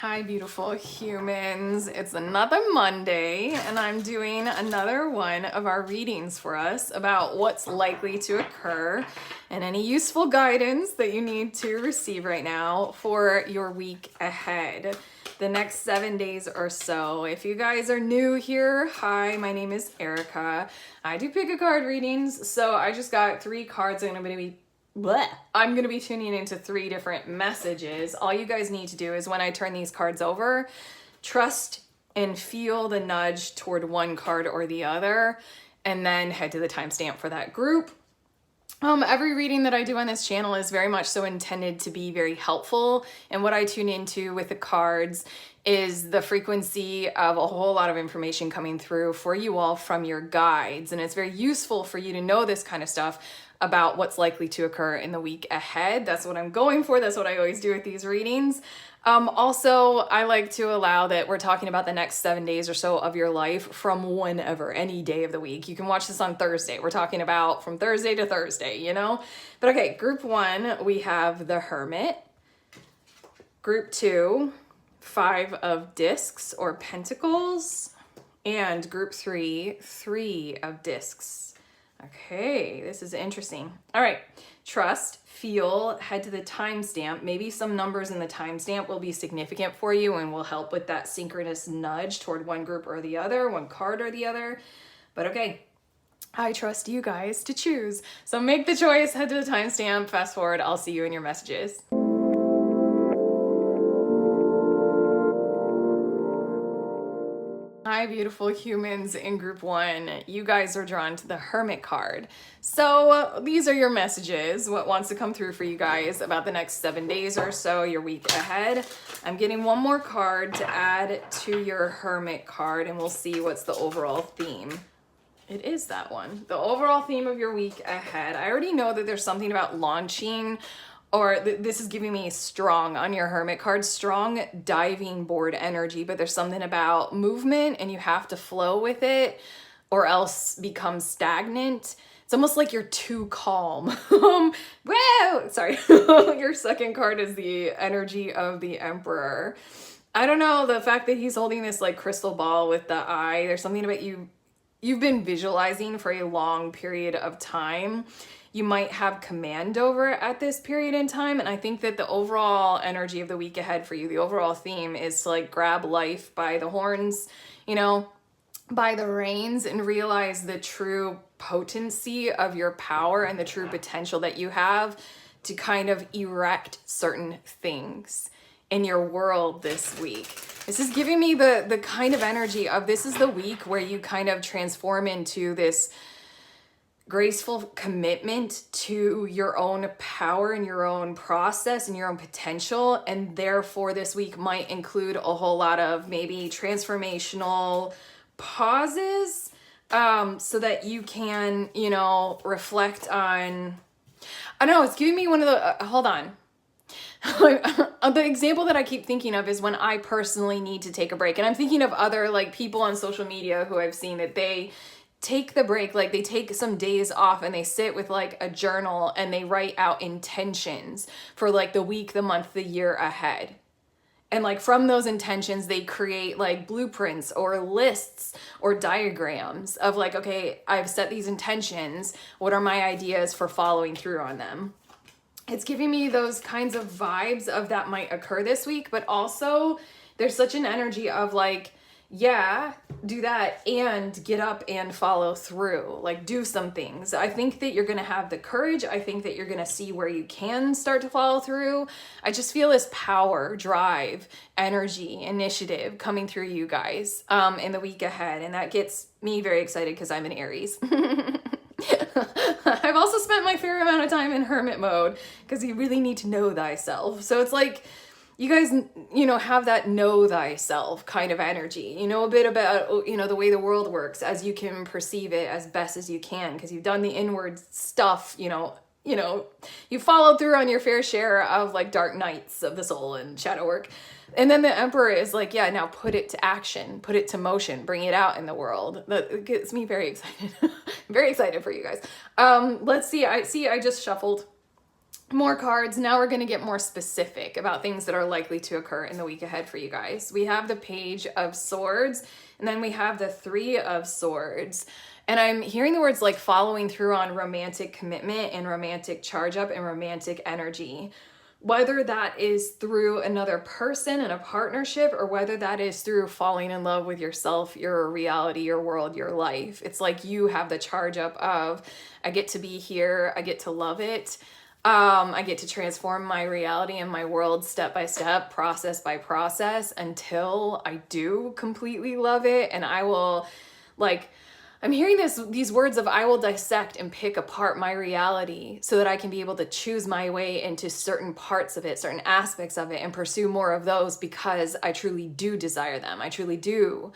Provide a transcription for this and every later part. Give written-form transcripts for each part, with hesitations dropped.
Hi, beautiful humans. It's another Monday, and I'm doing another one of our readings for us about what's likely to occur and any useful guidance that you need to receive right now for your week ahead, the next 7 days or so. If you guys are new here, hi, my name is Erica. I do pick a card readings, so I just got 3 cards I'm going to be tuning into 3 different messages. All you guys need to do is when I turn these cards over, trust and feel the nudge toward one card or the other, and then head to the timestamp for that group. Every reading that I do on this channel is very much so intended to be very helpful, and what I tune into with the cards is the frequency of a whole lot of information coming through for you all from your guides, and it's very useful for you to know this kind of stuff about what's likely to occur in the week ahead. That's what I'm going for. That's what I always do with these readings. Also, I like to allow that we're talking about the next 7 days or so of your life from whenever, any day of the week. You can watch this on Thursday. We're talking about from Thursday to Thursday, you know? But okay, group 1, we have the Hermit. Group 2, 5 of Discs or Pentacles. And group 3, 3 of Discs. Okay, this is interesting. All right, trust, feel, head to the timestamp. Maybe some numbers in the timestamp will be significant for you and will help with that synchronous nudge toward one group or the other, one card or the other. But okay, I trust you guys to choose. So make the choice, head to the timestamp, fast forward, I'll see you in your messages. Hi, beautiful humans in group 1. You guys are drawn to the Hermit card. So these are your messages, what wants to come through for you guys about the next 7 days or so, your week ahead. I'm getting one more card to add to your Hermit card, and we'll see what's the overall theme. It is that one. The overall theme of your week ahead. I already know that there's something about launching, or this is giving me strong on your Hermit card, strong diving board energy, but there's something about movement and you have to flow with it or else become stagnant. It's almost like you're too calm. Whoa, sorry. Your second card is the energy of the Emperor. I don't know, the fact that he's holding this like crystal ball with the eye, there's something about you've been visualizing for a long period of time. You might have command over at this period in time. And I think that the overall energy of the week ahead for you, the overall theme is to like grab life by the horns, you know, by the reins, and realize the true potency of your power and the true potential that you have to kind of erect certain things in your world this week. This is giving me the kind of energy of this is the week where you kind of transform into this graceful commitment to your own power and your own process and your own potential. And therefore this week might include a whole lot of maybe transformational pauses, so that you can, you know, reflect on, I don't know, it's giving me one of the, hold on. The example that I keep thinking of is when I personally need to take a break. And I'm thinking of other like people on social media who I've seen that they take the break, like they take some days off and they sit with like a journal and they write out intentions for like the week, the month, the year ahead. And like from those intentions, they create like blueprints or lists or diagrams of like, okay, I've set these intentions. What are my ideas for following through on them? It's giving me those kinds of vibes of that might occur this week, but also there's such an energy of like, yeah, do that and get up and follow through, like do some things. I think that you're going to have the courage. I think that you're going to see where you can start to follow through. I just feel this power, drive, energy, initiative coming through you guys in the week ahead. And that gets me very excited because I'm an Aries. I've also spent my fair amount of time in Hermit mode because you really need to know thyself. So it's like, you guys, you know, have that know thyself kind of energy. You know a bit about, you know, the way the world works as you can perceive it as best as you can because you've done the inward stuff, you know, you followed through on your fair share of like dark nights of the soul and shadow work. And then the Emperor is like, yeah, now put it to action, put it to motion, bring it out in the world. That gets me very excited. Very excited for you guys. Let's see. I just shuffled more cards. Now we're going to get more specific about things that are likely to occur in the week ahead for you guys. We have the Page of Swords, and then we have the Three of Swords. And I'm hearing the words like following through on romantic commitment and romantic charge up and romantic energy. Whether that is through another person in a partnership, or whether that is through falling in love with yourself, your reality, your world, your life. It's like you have the charge up of, I get to be here, I get to love it. I get to transform my reality and my world step by step, process by process, until I do completely love it. And I will, like, I'm hearing these words of, I will dissect and pick apart my reality so that I can be able to choose my way into certain parts of it, certain aspects of it, and pursue more of those because I truly do desire them. I truly do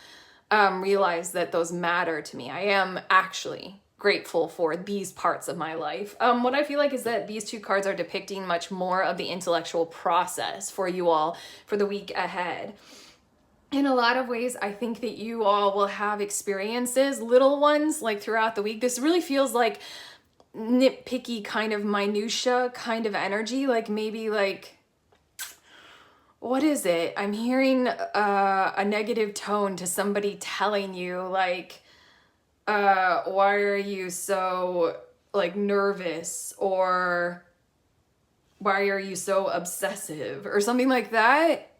realize that those matter to me. I am actually grateful for these parts of my life. What I feel like is that these two cards are depicting much more of the intellectual process for you all for the week ahead. In a lot of ways, I think that you all will have experiences, little ones, like throughout the week. This really feels like nitpicky kind of minutia kind of energy, like maybe like, what is it? I'm hearing a negative tone to somebody telling you like, why are you so like nervous, or why are you so obsessive, or something like that.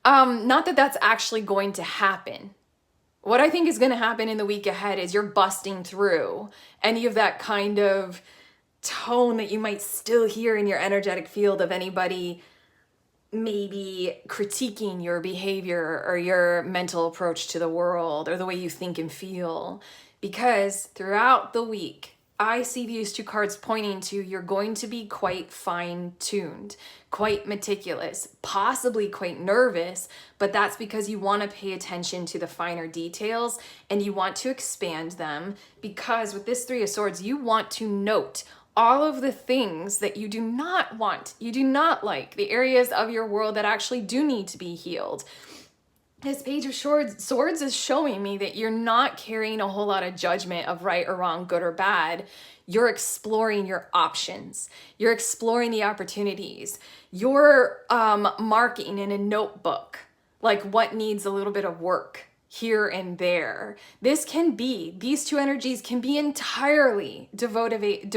Not that that's actually going to happen. What I think is going to happen in the week ahead is you're busting through any of that kind of tone that you might still hear in your energetic field of anybody maybe critiquing your behavior or your mental approach to the world or the way you think and feel. Because throughout the week, I see these two cards pointing to you're going to be quite fine-tuned, quite meticulous, possibly quite nervous, but that's because you want to pay attention to the finer details and you want to expand them, because with this Three of Swords, you want to note all of the things that you do not want, you do not like, the areas of your world that actually do need to be healed. This Page of Swords is showing me that you're not carrying a whole lot of judgment of right or wrong, good or bad. You're exploring your options. You're exploring the opportunities. You're marking in a notebook, like what needs a little bit of work here and there. These two energies can be entirely devoted and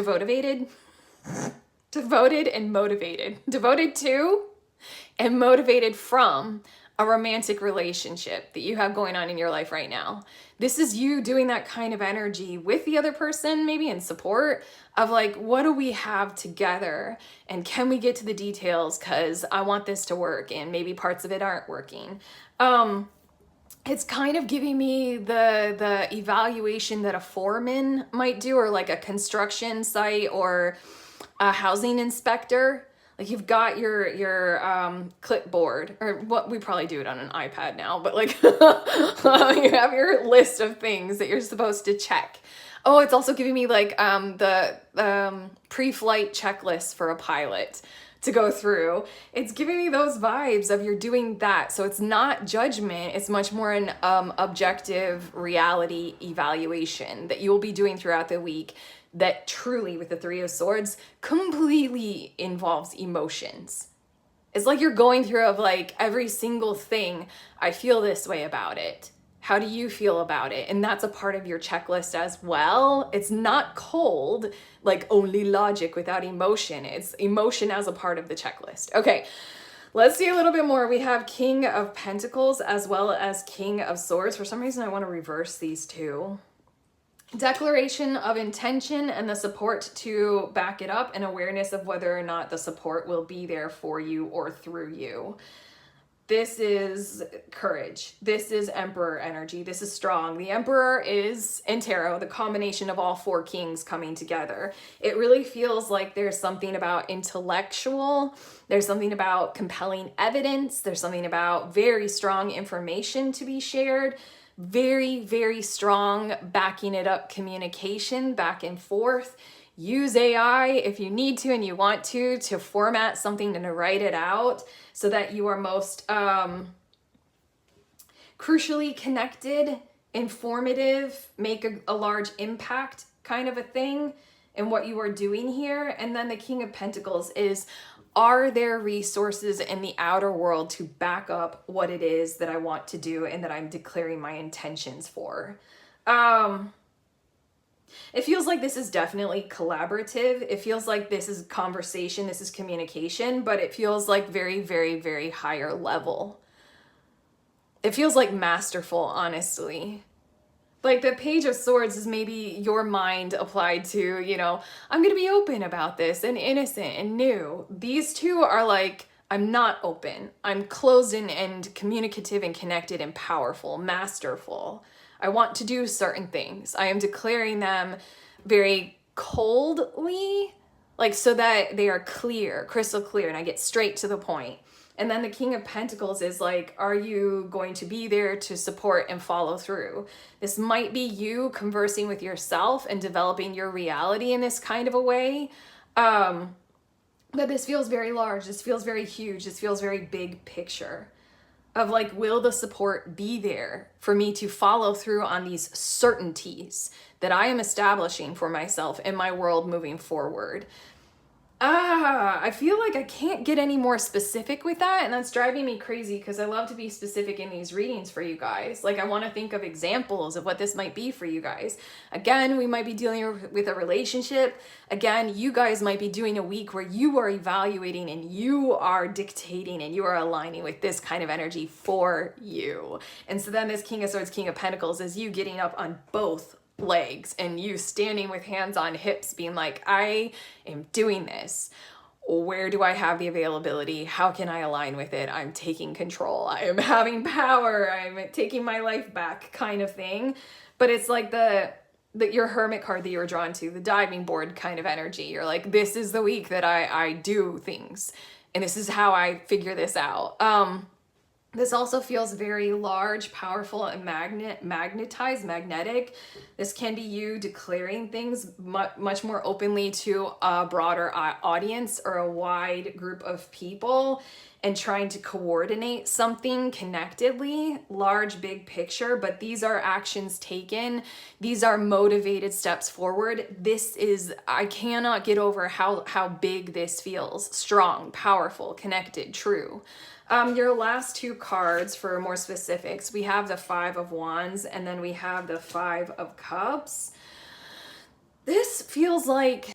motivated. Devoted to and motivated from a romantic relationship that you have going on in your life right now. This is you doing that kind of energy with the other person, maybe in support of like, what do we have together? And can we get to the details? Because I want this to work and maybe parts of it aren't working. It's kind of giving me the evaluation that a foreman might do, or like a construction site or a housing inspector. Like you've got your clipboard, or what, we probably do it on an iPad now, but like you have your list of things that you're supposed to check. Oh, it's also giving me like the pre-flight checklist for a pilot to go through. It's giving me those vibes of you're doing that. So it's not judgment. It's much more an objective reality evaluation that you will be doing throughout the week, that truly with the Three of Swords completely involves emotions. It's like you're going through of like every single thing. I feel this way about it. How do you feel about it? And that's a part of your checklist as well. It's not cold, like only logic without emotion. It's emotion as a part of the checklist. Okay, let's see a little bit more. We have King of Pentacles as well as King of Swords. For some reason, I want to reverse these two. Declaration of intention and the support to back it up, and awareness of whether or not the support will be there for you or through you. This is courage. This is Emperor energy. This is strong. The Emperor is, in tarot, the combination of all four kings coming together. It really feels like there's something about intellectual. There's something about compelling evidence. There's something about very strong information to be shared. Very, very strong backing it up communication back and forth. Use AI if you need to and you want to format something and to write it out so that you are most crucially connected, informative, make a large impact kind of a thing. in what you are doing here. And then the King of Pentacles is, are there resources in the outer world to back up what it is that I want to do and that I'm declaring my intentions for? It feels like this is definitely collaborative. It feels like this is conversation, this is communication, but it feels like very, very, very higher level. It feels like masterful, honestly. Like the Page of Swords is maybe your mind applied to, you know, I'm going to be open about this and innocent and new. These two are like, I'm not open. I'm closed and communicative and connected and powerful, masterful. I want to do certain things. I am declaring them very coldly, like so that they are clear, crystal clear, and I get straight to the point. And then the King of Pentacles is like, are you going to be there to support and follow through? This might be you conversing with yourself and developing your reality in this kind of a way. But this feels very large. This feels very huge. This feels very big picture of like, will the support be there for me to follow through on these certainties that I am establishing for myself in my world moving forward? I feel like I can't get any more specific with that, and that's driving me crazy because I love to be specific in these readings for you guys. Like, I want to think of examples of what this might be for you guys. Again, we might be dealing with a relationship. Again, you guys might be doing a week where you are evaluating and you are dictating and you are aligning with this kind of energy for you. And so then this King of Swords, King of Pentacles is you getting up on both legs and you standing with hands on hips being like, I am doing this. Where do I have the availability? How can I align with it? I'm taking control. I am having power. I'm taking my life back kind of thing. But it's like your Hermit card that you were drawn to, the diving board kind of energy. You're like, this is the week that I do things and this is how I figure this out. This also feels very large, powerful, and magnetized, magnetic. This can be you declaring things much more openly to a broader audience or a wide group of people and trying to coordinate something connectedly, large, big picture, but these are actions taken. These are motivated steps forward. I cannot get over how big this feels. Strong, powerful, connected, true. Your last two cards for more specifics, we have the Five of Wands and then we have the Five of Cups. This feels like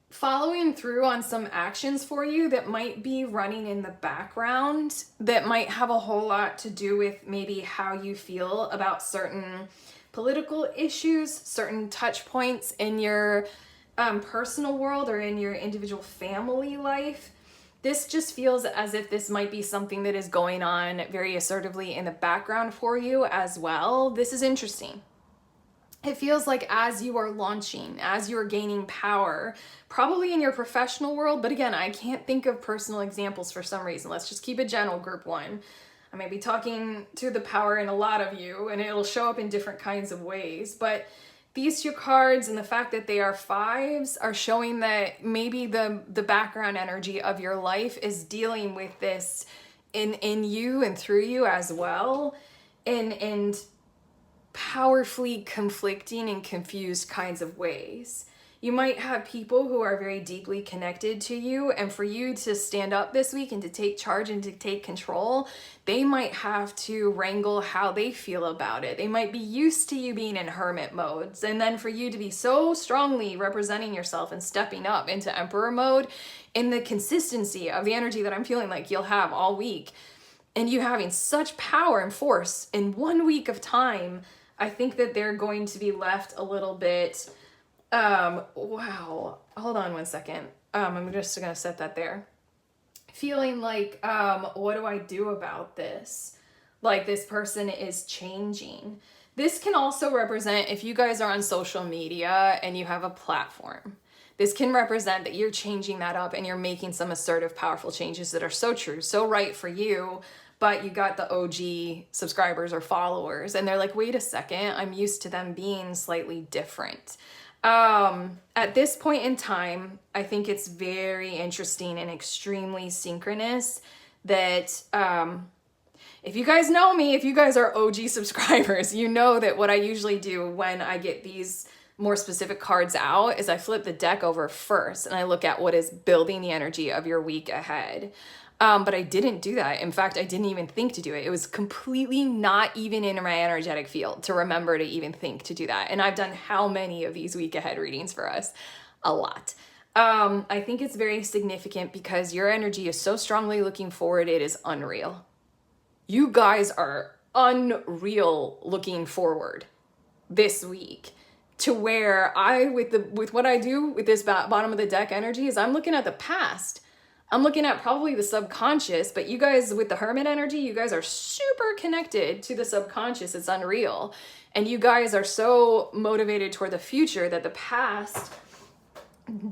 following through on some actions for you that might be running in the background, that might have a whole lot to do with maybe how you feel about certain political issues, certain touch points in your personal world or in your individual family life. This just feels as if this might be something that is going on very assertively in the background for you as well. This is interesting. It feels like as you are launching, as you are gaining power, probably in your professional world, but again, I can't think of personal examples for some reason. Let's just keep it general, group one. I may be talking to the power in a lot of you, and it'll show up in different kinds of ways, but these two cards and the fact that they are fives are showing that maybe the background energy of your life is dealing with this in you and through you as well, and powerfully conflicting and confused kinds of ways. You might have people who are very deeply connected to you, and for you to stand up this week and to take charge and to take control, they might have to wrangle how they feel about it. They might be used to you being in hermit modes, and then for you to be so strongly representing yourself and stepping up into emperor mode in the consistency of the energy that I'm feeling like you'll have all week, and you having such power and force in 1 week of time, I think that they're going to be left a little bit wow, hold on 1 second. I'm just gonna set that there. Feeling like, what do I do about this? Like this person is changing. This can also represent if you guys are on social media and you have a platform. This can represent that you're changing that up and you're making some assertive, powerful changes that are so true, so right for you, but you got the OG subscribers or followers and they're like, wait a second, I'm used to them being slightly different. At this point in time, I think it's very interesting and extremely synchronous that, if you guys know me, if you guys are OG subscribers, you know that what I usually do when I get these more specific cards out is I flip the deck over first and I look at what is building the energy of your week ahead. But I didn't do that. In fact, I didn't even think to do it. It was completely not even in my energetic field to remember to even think to do that. And I've done how many of these week ahead readings for us? A lot. I think it's very significant because your energy is so strongly looking forward, it is unreal. You guys are unreal looking forward this week, to where with what I do with this bottom of the deck energy is I'm looking at the past. I'm looking at probably the subconscious, but you guys with the Hermit energy, you guys are super connected to the subconscious. It's unreal. And you guys are so motivated toward the future that the past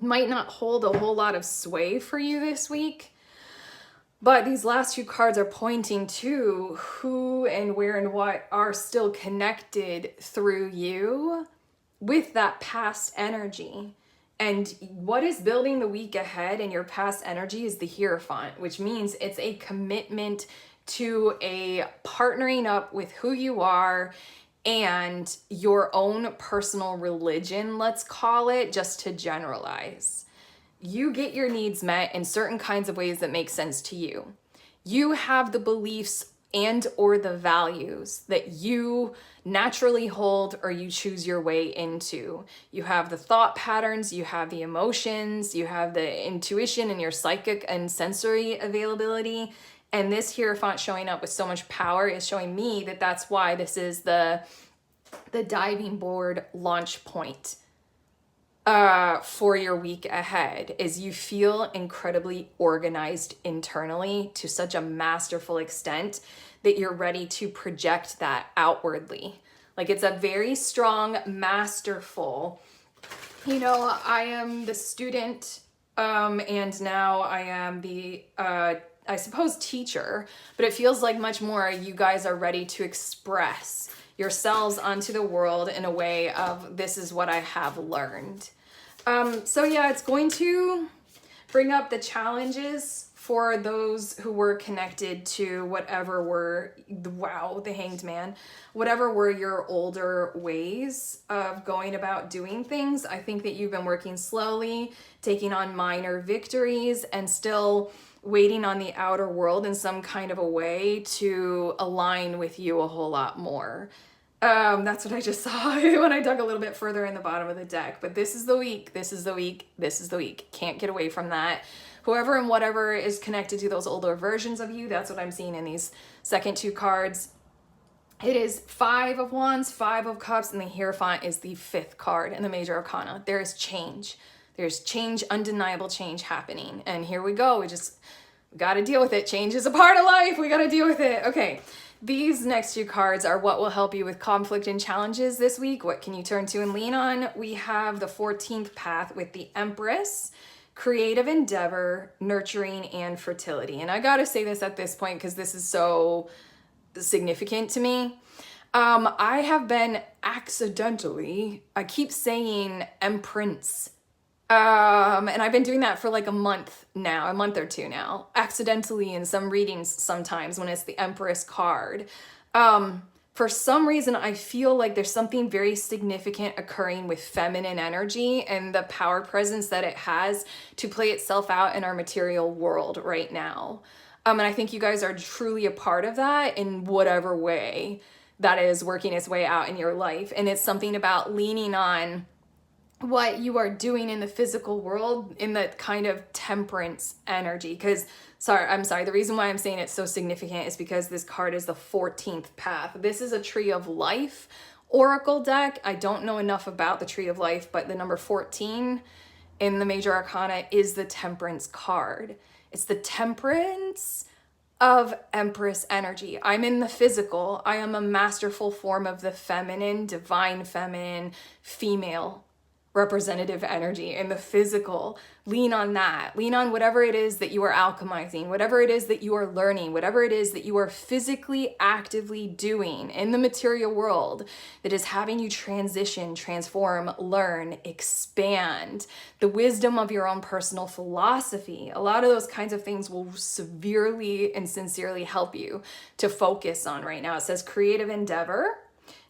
might not hold a whole lot of sway for you this week. But these last two cards are pointing to who and where and what are still connected through you with that past energy. And what is building the week ahead in your past energy is the Hierophant, which means it's a commitment to a partnering up with who you are and your own personal religion, let's call it, just to generalize. You get your needs met in certain kinds of ways that make sense to you. You have the beliefs and or the values that you naturally hold or you choose your way into. You have the thought patterns, you have the emotions, you have the intuition and your psychic and sensory availability. And this Hierophant showing up with so much power is showing me that that's why this is the diving board launch point for your week ahead, is you feel incredibly organized internally to such a masterful extent that you're ready to project that outwardly. Like it's a very strong, masterful, I am the student, and now I am the, I suppose, teacher, but it feels like much more you guys are ready to express yourselves onto the world in a way of, this is what I have learned. So yeah, it's going to bring up the challenges for those who were connected to whatever were, the Hanged Man, whatever were your older ways of going about doing things. I think that you've been working slowly, taking on minor victories, and still waiting on the outer world in some kind of a way to align with you a whole lot more. That's what I just saw when I dug a little bit further in the bottom of the deck. But this is the week, this is the week, this is the week. Can't get away from that. Whoever and whatever is connected to those older versions of you, that's what I'm seeing in these second two cards. It is 5 of Wands, 5 of Cups, and the Hierophant is the 5th card in the Major Arcana. There is change. There's change, undeniable change happening. And here we go. We got to deal with it. Change is a part of life. We got to deal with it. Okay. These next two cards are what will help you with conflict and challenges this week. What can you turn to and lean on? We have the 14th path with the Empress, creative endeavor, nurturing, and fertility. And I gotta say this at this point because this is so significant to me. I have been accidentally, I keep saying Empress. And I've been doing that for like a month or two now, accidentally in some readings sometimes when it's the Empress card. For some reason, I feel like there's something very significant occurring with feminine energy and the power presence that it has to play itself out in our material world right now. And I think you guys are truly a part of that in whatever way that is working its way out in your life. And it's something about leaning on what you are doing in the physical world in that kind of temperance energy. I'm sorry, the reason why I'm saying it's so significant is because this card is the 14th path. This is a Tree of Life oracle deck. I don't know enough about the Tree of Life, but the number 14 in the Major Arcana is the Temperance card. It's the temperance of Empress energy. I'm in the physical. I am a masterful form of the feminine, divine feminine, female representative energy in the physical. Lean on that. Lean on whatever it is that you are alchemizing, whatever it is that you are learning, whatever it is that you are physically actively doing in the material world that is having you transition, transform, learn, expand the wisdom of your own personal philosophy. A lot of those kinds of things will severely and sincerely help you to focus on right now. It says creative endeavor,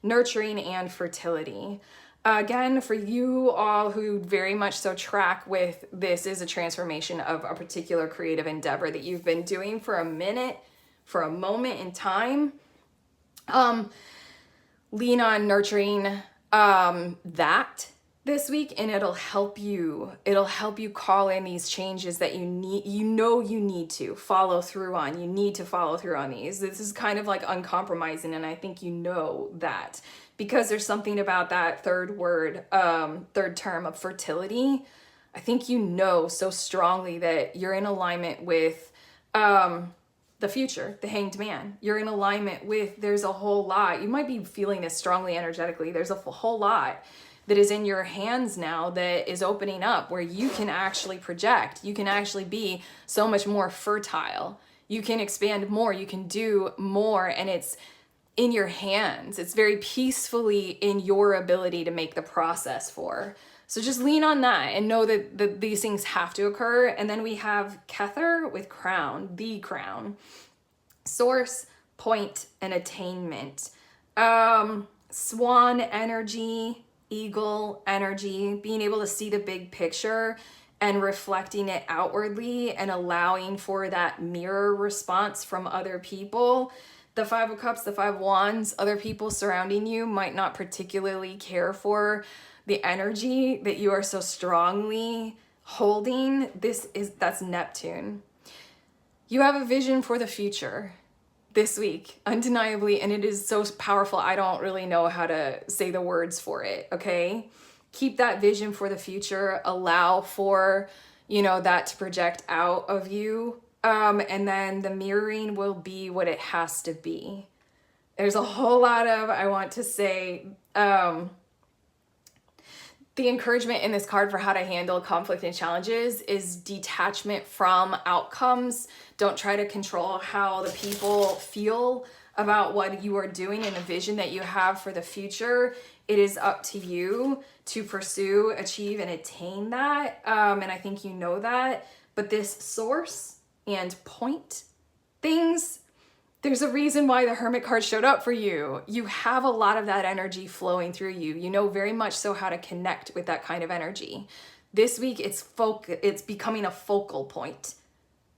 nurturing, and fertility. Again, for you all who very much so track with this is a transformation of a particular creative endeavor that you've been doing for a minute, for a moment in time, lean on nurturing that this week, and it'll help you call in these changes that you need, you need to follow through on. You need to follow through on these. This is kind of like uncompromising, and I think you know that, because there's something about that third term of fertility. I think you know so strongly that you're in alignment with the future, the hanged man. You're in alignment with, there's a whole lot. You might be feeling this strongly energetically. There's a whole lot that is in your hands now that is opening up, where you can actually project. You can actually be so much more fertile. You can expand more. You can do more. And it's in your hands. It's very peacefully in your ability to make the process for. So just lean on that and know that these things have to occur. And then we have Kether with crown, the crown. Source, point, and attainment. Swan energy, eagle energy, being able to see the big picture and reflecting it outwardly and allowing for that mirror response from other people. The Five of Cups, the Five of Wands, other people surrounding you might not particularly care the energy that you are so strongly holding. That's Neptune. You have a vision for the future this week, undeniably, and it is so powerful. I don't really know how to say the words for it, okay? Keep that vision for the future. Allow for, that to project out of you. And then the mirroring will be what it has to be. There's a whole lot of, I want to say, the encouragement in this card for how to handle conflict and challenges is detachment from outcomes. Don't try to control how the people feel about what you are doing and the vision that you have for the future. It is up to you to pursue, achieve, and attain that. And I think you know that. But this source and point things, there's a reason why the Hermit card showed up for you. You have a lot of that energy flowing through you. You know very much so how to connect with that kind of energy. This week, it's becoming a focal point.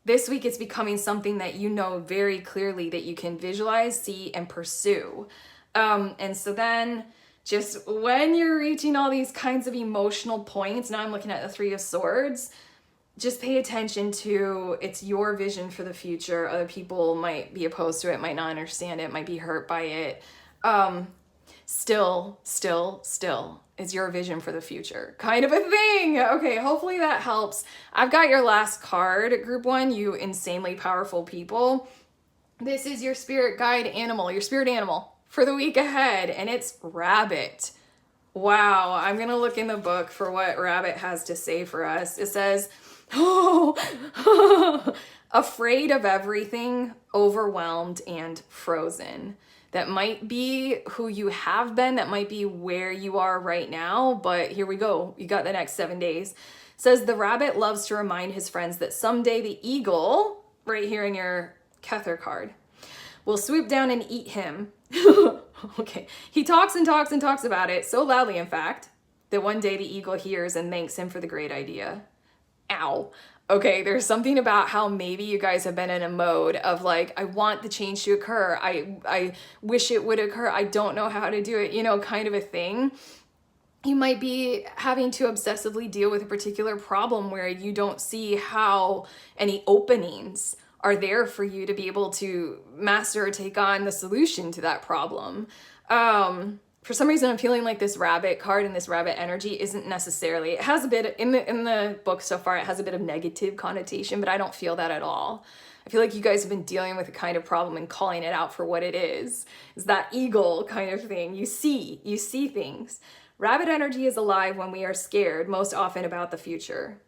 This week, it's becoming something that you know very clearly that you can visualize, see, and pursue. And so then, just when you're reaching all these kinds of emotional points, now I'm looking at the Three of Swords, just pay attention to, it's your vision for the future. Other people might be opposed to it, might not understand it, might be hurt by it. Still, it's your vision for the future, kind of a thing. Okay, hopefully that helps. I've got your last card, group one, you insanely powerful people. This is your spirit guide animal, your spirit animal for the week ahead, and it's rabbit. Wow, I'm gonna look in the book for what rabbit has to say for us. It says, afraid of everything, overwhelmed, and frozen. That might be who you have been. That might be where you are right now. But here we go. You got the next 7 days. It says the rabbit loves to remind his friends that someday the eagle, right here in your Kether card, will swoop down and eat him. Okay. He talks and talks and talks about it so loudly, in fact, that one day the eagle hears and thanks him for the great idea. Ow. Okay, there's something about how maybe you guys have been in a mode of like, I want the change to occur. I wish it would occur. I don't know how to do it, kind of a thing. You might be having to obsessively deal with a particular problem where you don't see how any openings are there for you to be able to master or take on the solution to that problem. For some reason, I'm feeling like this rabbit card and this rabbit energy isn't necessarily, it has a bit, in the book so far, it has a bit of negative connotation, but I don't feel that at all. I feel like you guys have been dealing with a kind of problem and calling it out for what it is. It's that eagle kind of thing. You see things. Rabbit energy is alive when we are scared, most often about the future.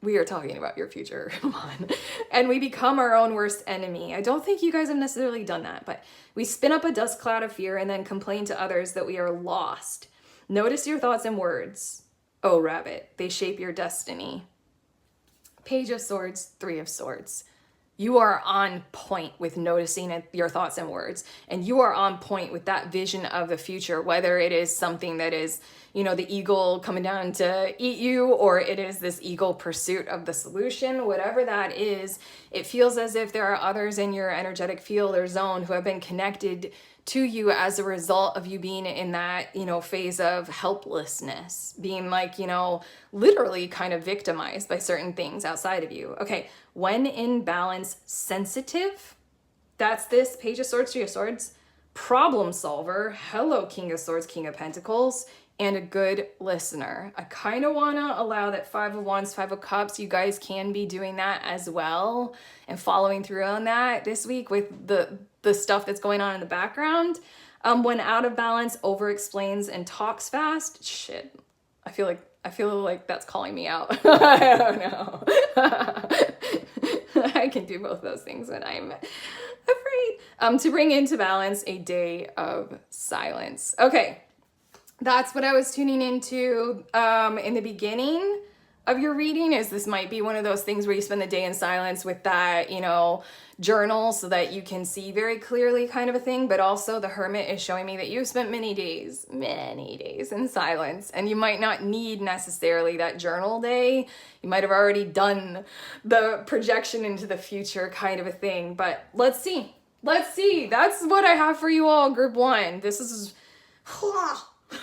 We are talking about your future, come on. And we become our own worst enemy. I don't think you guys have necessarily done that, but we spin up a dust cloud of fear and then complain to others that we are lost. Notice your thoughts and words. Oh, rabbit, they shape your destiny. Page of Swords, Three of Swords. You are on point with noticing your thoughts and words, and you are on point with that vision of the future, whether it is something that is, you know, the eagle coming down to eat you, or it is this eagle pursuit of the solution, whatever that is. It feels as if there are others in your energetic field or zone who have been connected to you as a result of you being in that, you know, phase of helplessness, being like, you know, literally kind of victimized by certain things outside of you. Okay, when in balance, sensitive. That's this Page of Swords, Three of Swords. Problem solver. Hello, King of Swords, King of Pentacles. And a good listener. I kind of want to allow that Five of Wands, Five of Cups. You guys can be doing that as well and following through on that this week with the stuff that's going on in the background. When out of balance, over explains and talks fast. Shit, I feel like that's calling me out. I don't know. I can do both those things when I'm afraid. To bring into balance, a day of silence. Okay, that's what I was tuning into in the beginning of your reading. Is this might be one of those things where you spend the day in silence with that, you know, journal so that you can see very clearly, kind of a thing. But also the Hermit is showing me that you've spent many days in silence, and you might not need necessarily that journal day. You might have already done the projection into the future kind of a thing. But let's see. That's what I have for you all, group one. This is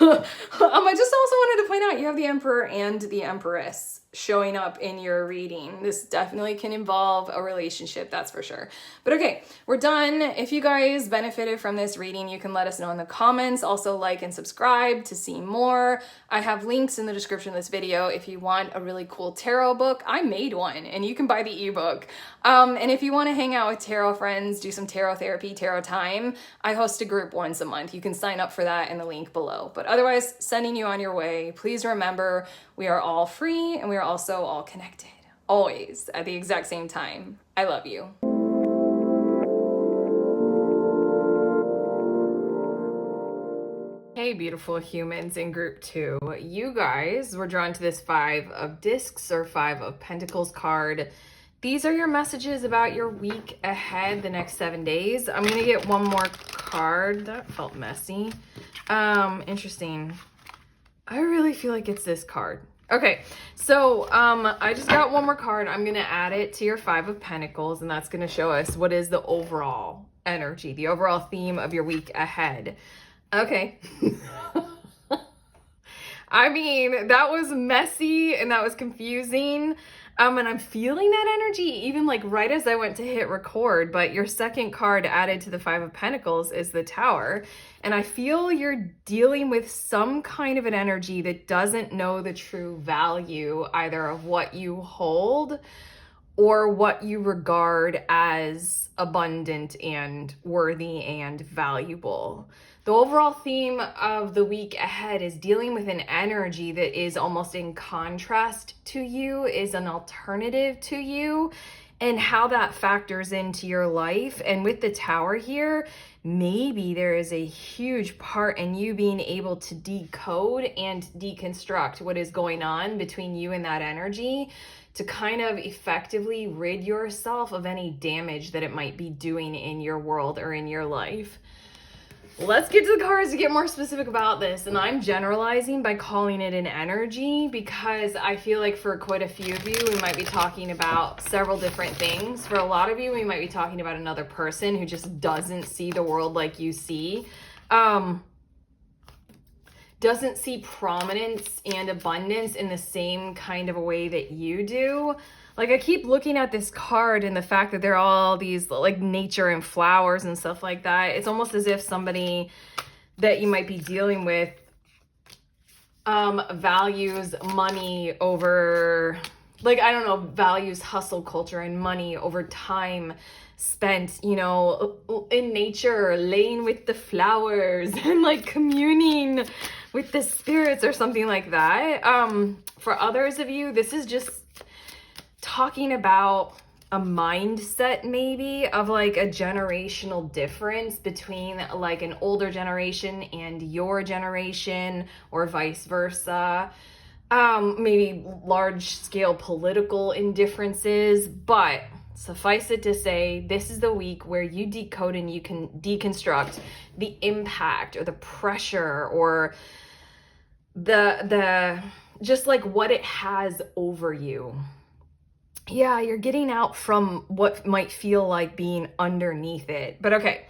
I just also wanted to point out you have the Emperor and the Empress showing up in your reading. This definitely can involve a relationship, that's for sure. But okay, we're done. If you guys benefited from this reading, you can let us know in the comments. Also like and subscribe to see more. I have links in the description of this video if you want a really cool tarot book. I made one and you can buy the ebook. And if you want to hang out with tarot friends, do some tarot therapy, tarot time, I host a group once a month. You can sign up for that in the link below. But otherwise, sending you on your way. Please remember, we are all free and we are also all connected, always at the exact same time. I love you. Hey, beautiful humans in group two. You guys were drawn to this Five of Discs or Five of Pentacles card. These are your messages about your week ahead, the next 7 days. I'm going to get one more card. That felt messy. Interesting. I really feel like it's this card. Okay, so I just got one more card. I'm going to add it to your Five of Pentacles, and that's going to show us what is the overall energy, the overall theme of your week ahead. Okay. I mean, that was messy and that was confusing. And I'm feeling that energy even like right as I went to hit record, but your second card added to the Five of Pentacles is the Tower. And I feel you're dealing with some kind of an energy that doesn't know the true value either of what you hold or what you regard as abundant and worthy and valuable. The overall theme of the week ahead is dealing with an energy that is almost in contrast to you, is an alternative to you, and how that factors into your life. And with the Tower here, maybe there is a huge part in you being able to decode and deconstruct what is going on between you and that energy to kind of effectively rid yourself of any damage that it might be doing in your world or in your life. Let's get to the cards to get more specific about this. And I'm generalizing by calling it an energy because I feel like for quite a few of you, we might be talking about several different things. For a lot of you, we might be talking about another person who just doesn't see the world like you see. Doesn't see prominence and abundance in the same kind of a way that you do. Like, I keep looking at this card and the fact that there are all these like nature and flowers and stuff like that. It's almost as if somebody that you might be dealing with values money over, like, I don't know, values hustle culture and money over time spent, you know, in nature, laying with the flowers and like communing with the spirits or something like that. For others of you, this is just talking about a mindset maybe of like a generational difference between like an older generation and your generation or vice versa. Maybe large scale political indifferences, but Suffice it to say, this is the week where you decode and you can deconstruct the impact or the pressure or the just like what it has over you. Yeah, you're getting out from what might feel like being underneath it. But okay,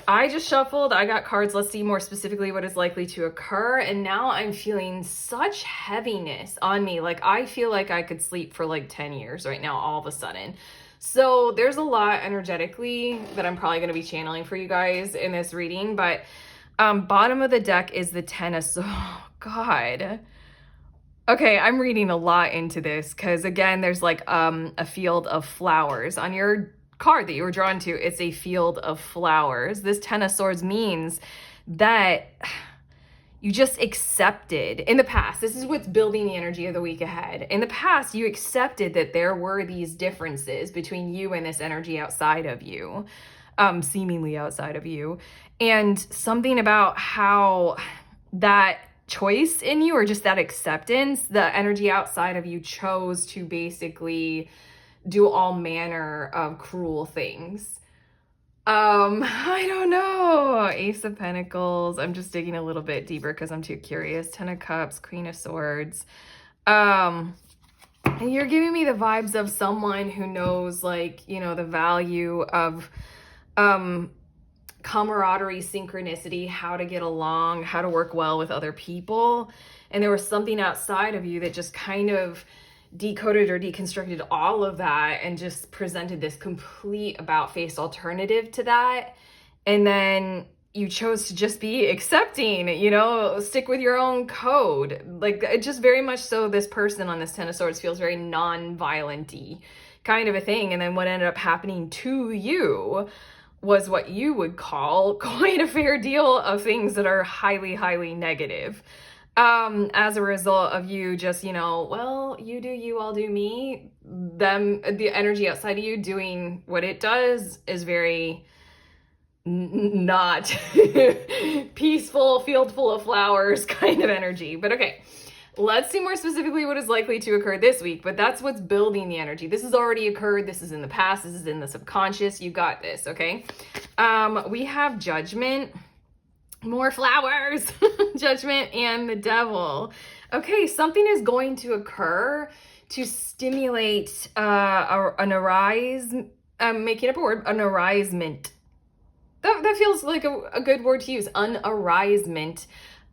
I just shuffled, I got cards. Let's see more specifically what is likely to occur. And now I'm feeling such heaviness on me. Like I feel like I could sleep for like 10 years right now, all of a sudden. So there's a lot energetically that I'm probably going to be channeling for you guys in this reading. But bottom of the deck is the Ten of Swords. Oh, God. Okay, I'm reading a lot into this because again, there's like a field of flowers on your card that you were drawn to. It's a field of flowers. This Ten of Swords means that you just accepted in the past. This is what's building the energy of the week ahead. In the past, you accepted that there were these differences between you and this energy outside of you, seemingly outside of you, and something about how that choice in you, or just that acceptance, the energy outside of you chose to basically do all manner of cruel things. I don't know. Ace of Pentacles. I'm just digging a little bit deeper because I'm too curious. Ten of Cups, Queen of Swords. And you're giving me the vibes of someone who knows, like, you know, the value of camaraderie, synchronicity, how to get along, how to work well with other people. And there was something outside of you that just kind of decoded or deconstructed all of that and just presented this complete about-face alternative to that. And then you chose to just be accepting, you know, stick with your own code. Like, it just very much so, this person on this Ten of Swords feels very non-violent-y kind of a thing. And then what ended up happening to you was what you would call quite a fair deal of things that are highly, highly negative. As a result of you just, you know, well, you do you, I'll do me. The energy outside of you doing what it does is very not peaceful, field full of flowers kind of energy. But okay, let's see more specifically what is likely to occur this week. But that's what's building the energy. This has already occurred. This is in the past. This is in the subconscious. You got this, okay? We have Judgment. More flowers. Judgment and the Devil. Okay, something is going to occur to stimulate an arise. I'm making up a word. An arisement. That feels like a good word to use. An arisement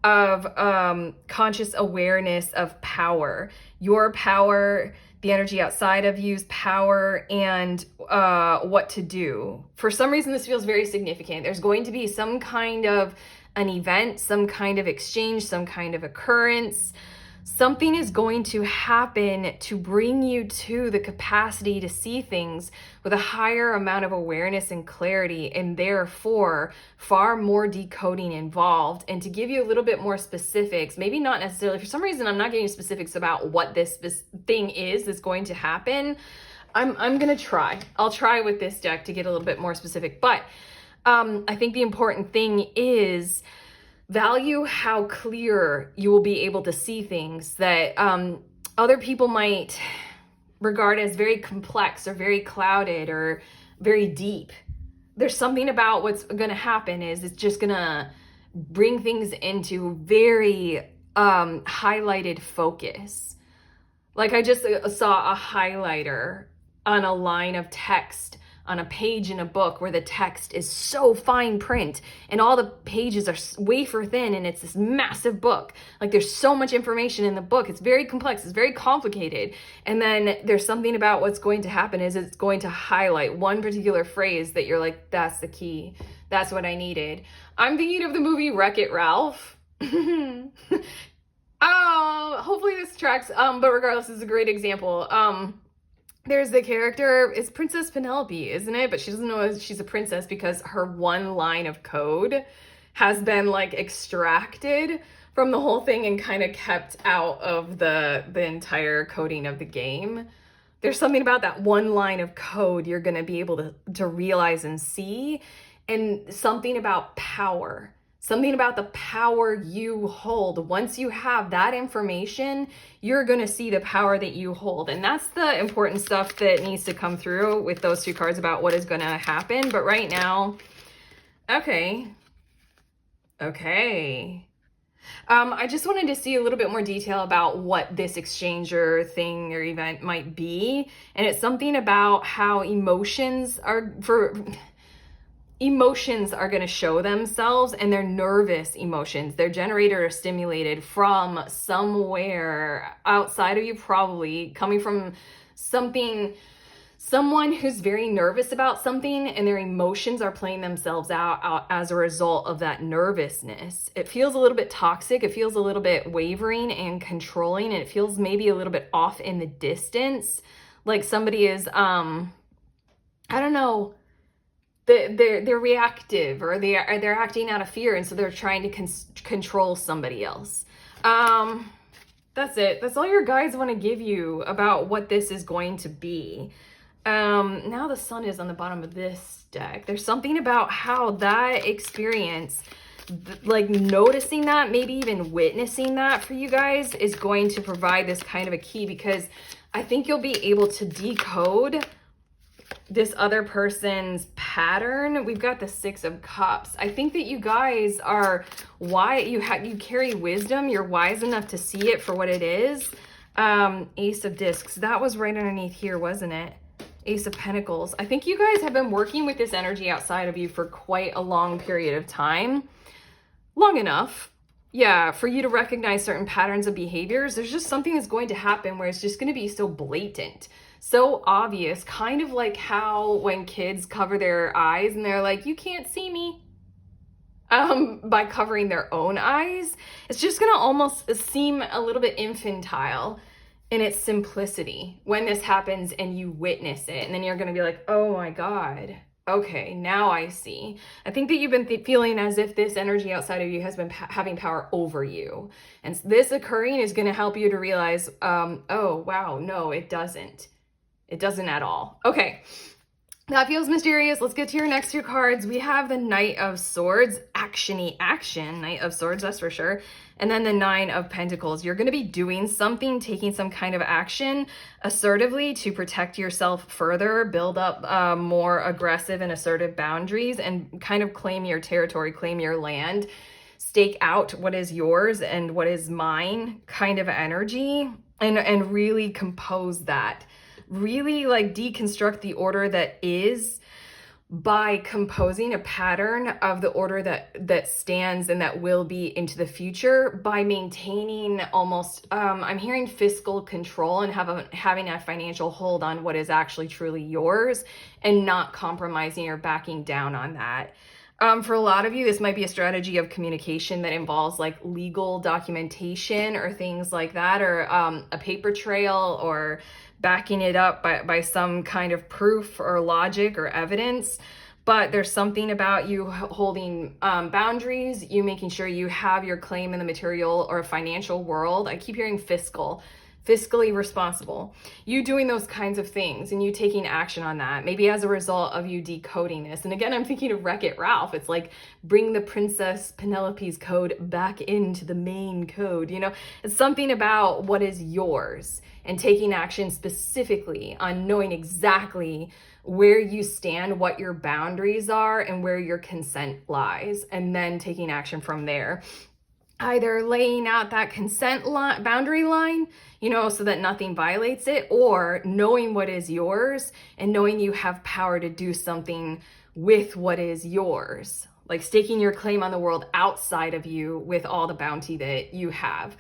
of conscious awareness of power. Your power, the energy outside of you's power, and what to do. For some reason, this feels very significant. There's going to be some kind of an event, some kind of exchange, some kind of occurrence. Something is going to happen to bring you to the capacity to see things with a higher amount of awareness and clarity, and therefore far more decoding involved. And to give you a little bit more specifics, maybe not necessarily, for some reason I'm not getting specifics about what this thing is that's going to happen. I'm gonna try. I'll try with this deck to get a little bit more specific, but I think the important thing is value how clear you will be able to see things that other people might regard as very complex or very clouded or very deep. There's something about what's going to happen is it's just going to bring things into very highlighted focus. Like I just saw a highlighter on a line of text on a page in a book where the text is so fine print and all the pages are wafer thin and it's this massive book. Like there's so much information in the book. It's very complex. It's very complicated. And then there's something about what's going to happen is it's going to highlight one particular phrase that you're like, that's the key. That's what I needed. I'm thinking of the movie Wreck-It Ralph. Hopefully this tracks. But regardless, this is a great example. There's the character, it's Princess Penelope, isn't it? But she doesn't know she's a princess because her one line of code has been like extracted from the whole thing and kind of kept out of the entire coding of the game. There's something about that one line of code you're going to be able to realize and see, and something about power Something about the power you hold. Once you have that information, you're going to see the power that you hold. And that's the important stuff that needs to come through with those two cards about what is going to happen. But right now, okay. I just wanted to see a little bit more detail about what this exchange or thing or event might be. And it's something about how emotions are going to show themselves, and they're nervous emotions. They're generated or stimulated from somewhere outside of you, probably coming from someone who's very nervous about something, and their emotions are playing themselves out as a result of that nervousness. It feels a little bit toxic. It feels a little bit wavering and controlling, and it feels maybe a little bit off in the distance. Like somebody is, I don't know, they're reactive, or they're acting out of fear, and so they're trying to control somebody else. That's it. That's all your guides want to give you about what this is going to be. Now the sun is on the bottom of this deck. There's something about how that experience, like noticing that, maybe even witnessing that for you guys, is going to provide this kind of a key, because I think you'll be able to decode this other person's pattern. We've got the Six of Cups. I think that you guys are you carry wisdom. You're wise enough to see it for what it is. Ace of Discs. That was right underneath here, wasn't it? Ace of Pentacles. I think you guys have been working with this energy outside of you for quite a long period of time. Long enough, yeah, for you to recognize certain patterns of behaviors. There's just something that's going to happen where it's just going to be so blatant, so obvious, kind of like how when kids cover their eyes and they're like, you can't see me, by covering their own eyes. It's just going to almost seem a little bit infantile in its simplicity when this happens and you witness it. And then you're going to be like, oh my God, okay, now I see. I think that you've been feeling as if this energy outside of you has been having power over you. And this occurring is going to help you to realize, oh, wow, no, it doesn't. It doesn't at all. Okay. That feels mysterious. Let's get to your next two cards. We have the Knight of Swords, actiony action, Knight of Swords, that's for sure. And then the Nine of Pentacles. You're going to be doing something, taking some kind of action assertively to protect yourself further, build up more aggressive and assertive boundaries, and kind of claim your territory, claim your land, stake out what is yours and what is mine kind of energy, and really compose that. Really like deconstruct the order that is by composing a pattern of the order that stands and that will be into the future, by maintaining almost, I'm hearing fiscal control and having a financial hold on what is actually truly yours, and not compromising or backing down on that. For a lot of you, this might be a strategy of communication that involves like legal documentation or things like that, or a paper trail, or backing it up by some kind of proof or logic or evidence. But there's something about you holding boundaries, you making sure you have your claim in the material or financial world. I keep hearing fiscally responsible. You doing those kinds of things and you taking action on that, maybe as a result of you decoding this. And again, I'm thinking of Wreck-It Ralph. It's like, bring the Princess Penelope's code back into the main code. You know, it's something about what is yours and taking action specifically on knowing exactly where you stand, what your boundaries are, and where your consent lies, and then taking action from there. Either laying out that consent boundary line, you know, so that nothing violates it, or knowing what is yours and knowing you have power to do something with what is yours, like staking your claim on the world outside of you with all the bounty that you have.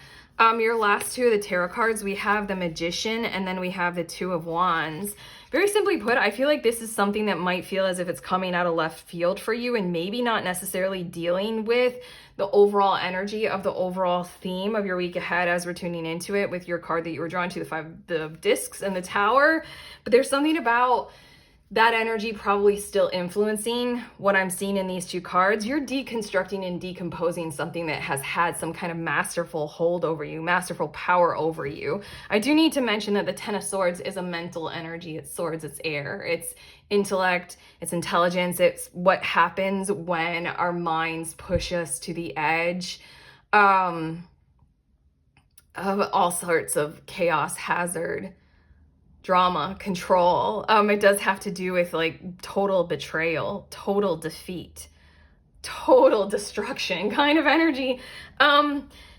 Your last two of the tarot cards, we have the Magician and then we have the Two of Wands. Very simply put, I feel like this is something that might feel as if it's coming out of left field for you, and maybe not necessarily dealing with the overall energy of the overall theme of your week ahead as we're tuning into it with your card that you were drawn to, the Five of Discs and the Tower. But there's something about that energy probably still influencing what I'm seeing in these two cards. You're deconstructing and decomposing something that has had some kind of masterful hold over you, masterful power over you. I do need to mention that the Ten of Swords is a mental energy. It's swords, it's air, it's intellect, it's intelligence. It's what happens when our minds push us to the edge of all sorts of chaos, hazard, drama, control. It does have to do with like total betrayal, total defeat, total destruction kind of energy.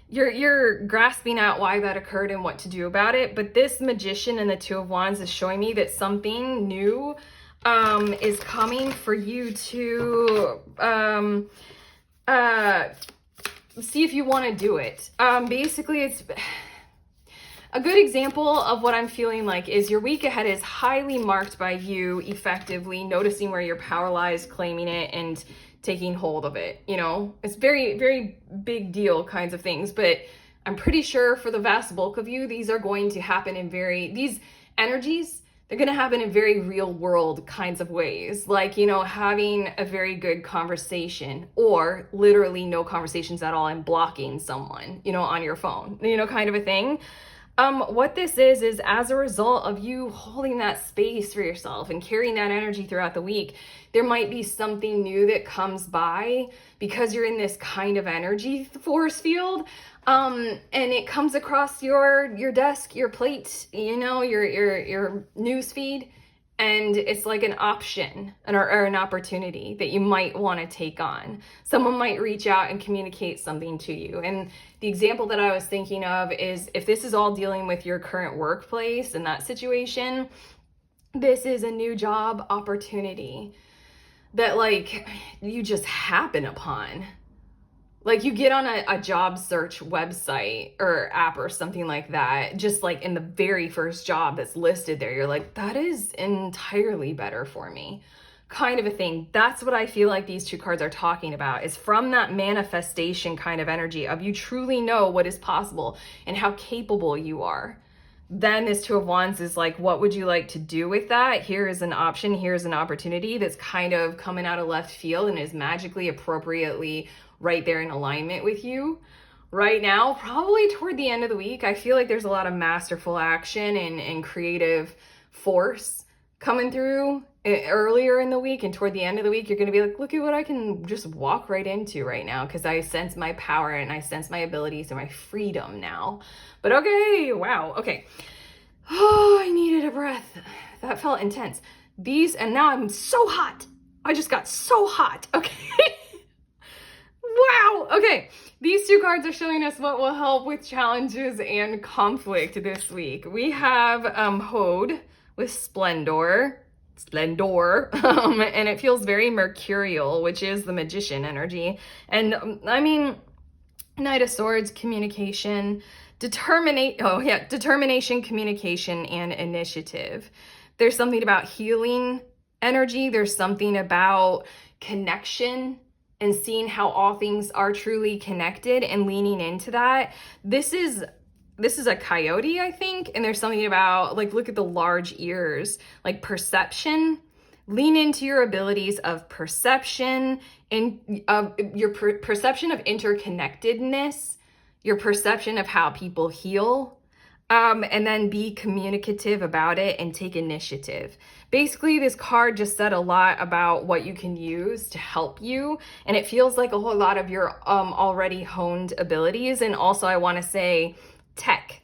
You're grasping at why that occurred and what to do about it. But this Magician and the Two of Wands is showing me that something new is coming for you to see if you want to do it. Basically, it's a good example of what I'm feeling like is your week ahead is highly marked by you effectively noticing where your power lies, claiming it, and taking hold of it. You know, it's very, very big deal kinds of things, but I'm pretty sure for the vast bulk of you, these are going to happen in these energies, they're going to happen in very real world kinds of ways. Like, you know, having a very good conversation or literally no conversations at all and blocking someone, you know, on your phone, you know, kind of a thing. What this is as a result of you holding that space for yourself and carrying that energy throughout the week, there might be something new that comes by because you're in this kind of energy force field. And it comes across your desk, your plate, you know, your news feed. And it's like an option or an opportunity that you might want to take on. Someone might reach out and communicate something to you. And the example that I was thinking of is if this is all dealing with your current workplace and that situation, this is a new job opportunity that like you just happen upon. Like you get on a job search website or app or something like that, just like in the very first job that's listed there, you're like, that is entirely better for me, kind of a thing. That's what I feel like these two cards are talking about, is from that manifestation kind of energy of you truly know what is possible and how capable you are. Then this Two of Wands is like, what would you like to do with that? Here is an option, here's an opportunity that's kind of coming out of left field and is magically, appropriately right there in alignment with you right now. Probably toward the end of the week, I feel like there's a lot of masterful action and creative force coming through earlier in the week, and toward the end of the week you're going to be like, look at what I can just walk right into right now, because I sense my power and I sense my abilities and my freedom now. But okay, wow, okay. Oh, I needed a breath. That felt intense. And now I'm so hot. I just got so hot. Okay. Wow. Okay. These two cards are showing us what will help with challenges and conflict this week. We have Hode with Splendor, and it feels very mercurial, which is the Magician energy. And I mean, Knight of Swords, communication, determination, communication, and initiative. There's something about healing energy. There's something about connection and seeing how all things are truly connected and leaning into that. This is a coyote, I think, and there's something about, like, look at the large ears, like perception. Lean into your abilities of perception and of your perception of interconnectedness, your perception of how people heal, and then be communicative about it and take initiative. Basically, this card just said a lot about what you can use to help you, and it feels like a whole lot of your already honed abilities. And also, I want to say tech.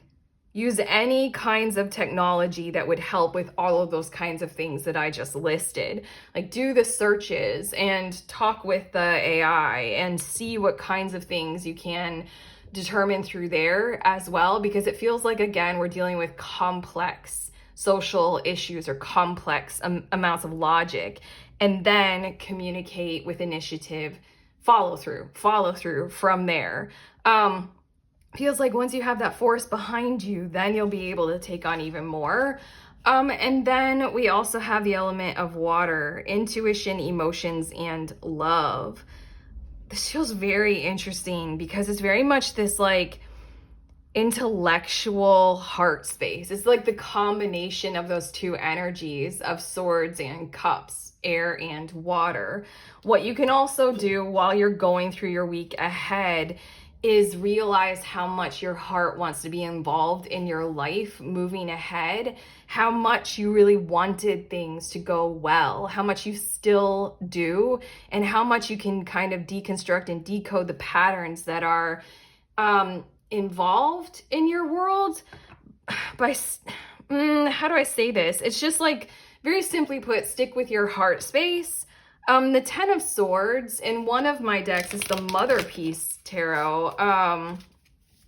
Use any kinds of technology that would help with all of those kinds of things that I just listed. Like, do the searches and talk with the AI and see what kinds of things you can determine through there as well, because it feels like, again, we're dealing with complex social issues or complex amounts of logic, and then communicate with initiative, follow through from there. Feels like once you have that force behind you, then you'll be able to take on even more. And then we also have the element of water, intuition, emotions, and love. This feels very interesting because it's very much this like intellectual heart space. It's like the combination of those two energies of swords and cups, air and water. What you can also do while you're going through your week ahead is realize how much your heart wants to be involved in your life moving ahead, how much you really wanted things to go well, how much you still do, and how much you can kind of deconstruct and decode the patterns that are involved in your world by, how do I say this? It's just like, very simply put, stick with your heart space. The Ten of Swords in one of my decks is the Mother Piece Tarot,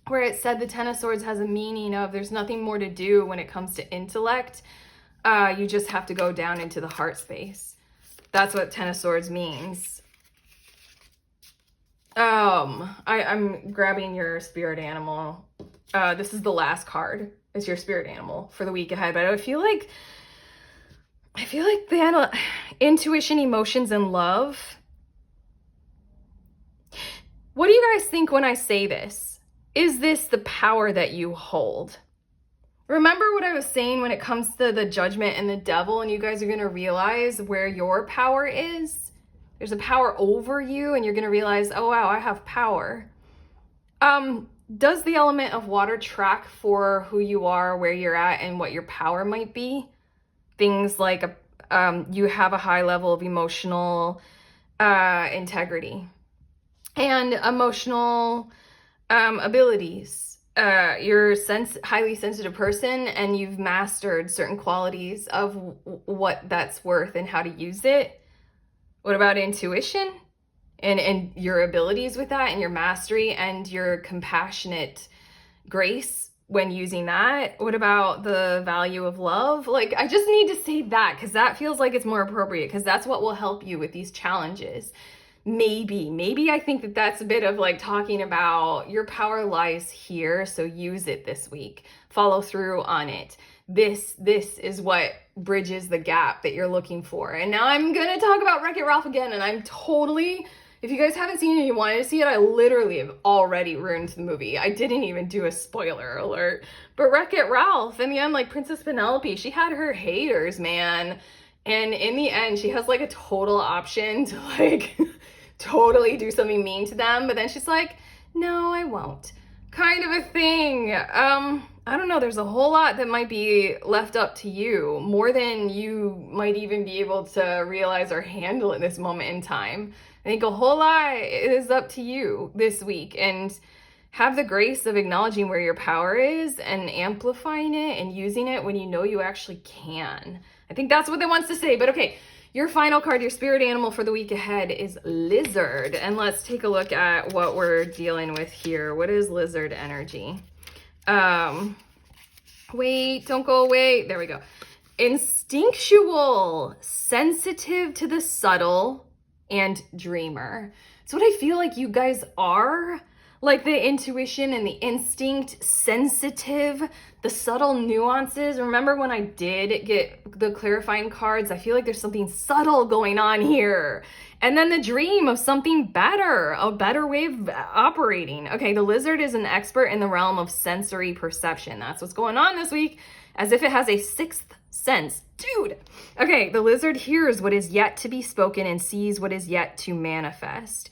where it said the Ten of Swords has a meaning of there's nothing more to do when it comes to intellect. You just have to go down into the heart space. That's what Ten of Swords means. I'm grabbing your spirit animal. This is the last card. It's your spirit animal for the week ahead, but I feel like the intuition, emotions, and love. What do you guys think when I say this? Is this the power that you hold? Remember what I was saying when it comes to the judgment and the devil, and you guys are going to realize where your power is? There's a power over you, and you're going to realize, oh, wow, I have power. Does the element of water track for who you are, where you're at, and what your power might be? Things like you have a high level of emotional integrity and emotional abilities. You're a highly sensitive person, and you've mastered certain qualities of what that's worth and how to use it. What about intuition and your abilities with that, and your mastery and your compassionate grace when using that? What about the value of love? Like, I just need to say that because that feels like it's more appropriate, because that's what will help you with these challenges. Maybe I think that that's a bit of like talking about your power lies here, so use it this week. Follow through on it. This is what bridges the gap that you're looking for. And now I'm gonna talk about Wreck-It Ralph again, and I'm totally, if you guys haven't seen it and you wanted to see it, I literally have already ruined the movie. I didn't even do a spoiler alert. But Wreck-It Ralph, in the end, like Princess Penelope, she had her haters, man. And in the end, she has like a total option to like totally do something mean to them. But then she's like, no, I won't. Kind of a thing. I don't know, there's a whole lot that might be left up to you, more than you might even be able to realize or handle at this moment in time. I think a whole lot is up to you this week, and have the grace of acknowledging where your power is and amplifying it and using it when you know you actually can. I think that's what it wants to say. But okay, your final card, your spirit animal for the week ahead is Lizard. And let's take a look at what we're dealing with here. What is Lizard energy? Wait, don't go away. There we go. Instinctual, sensitive to the subtle, and dreamer. It's what I feel like you guys are. Like the intuition and the instinct, sensitive, the subtle nuances. Remember when I did get the clarifying cards? I feel like there's something subtle going on here. And then the dream of something better, a better way of operating. Okay, the lizard is an expert in the realm of sensory perception. That's what's going on this week, as if it has a sixth sense. Dude! Okay, the lizard hears what is yet to be spoken and sees what is yet to manifest.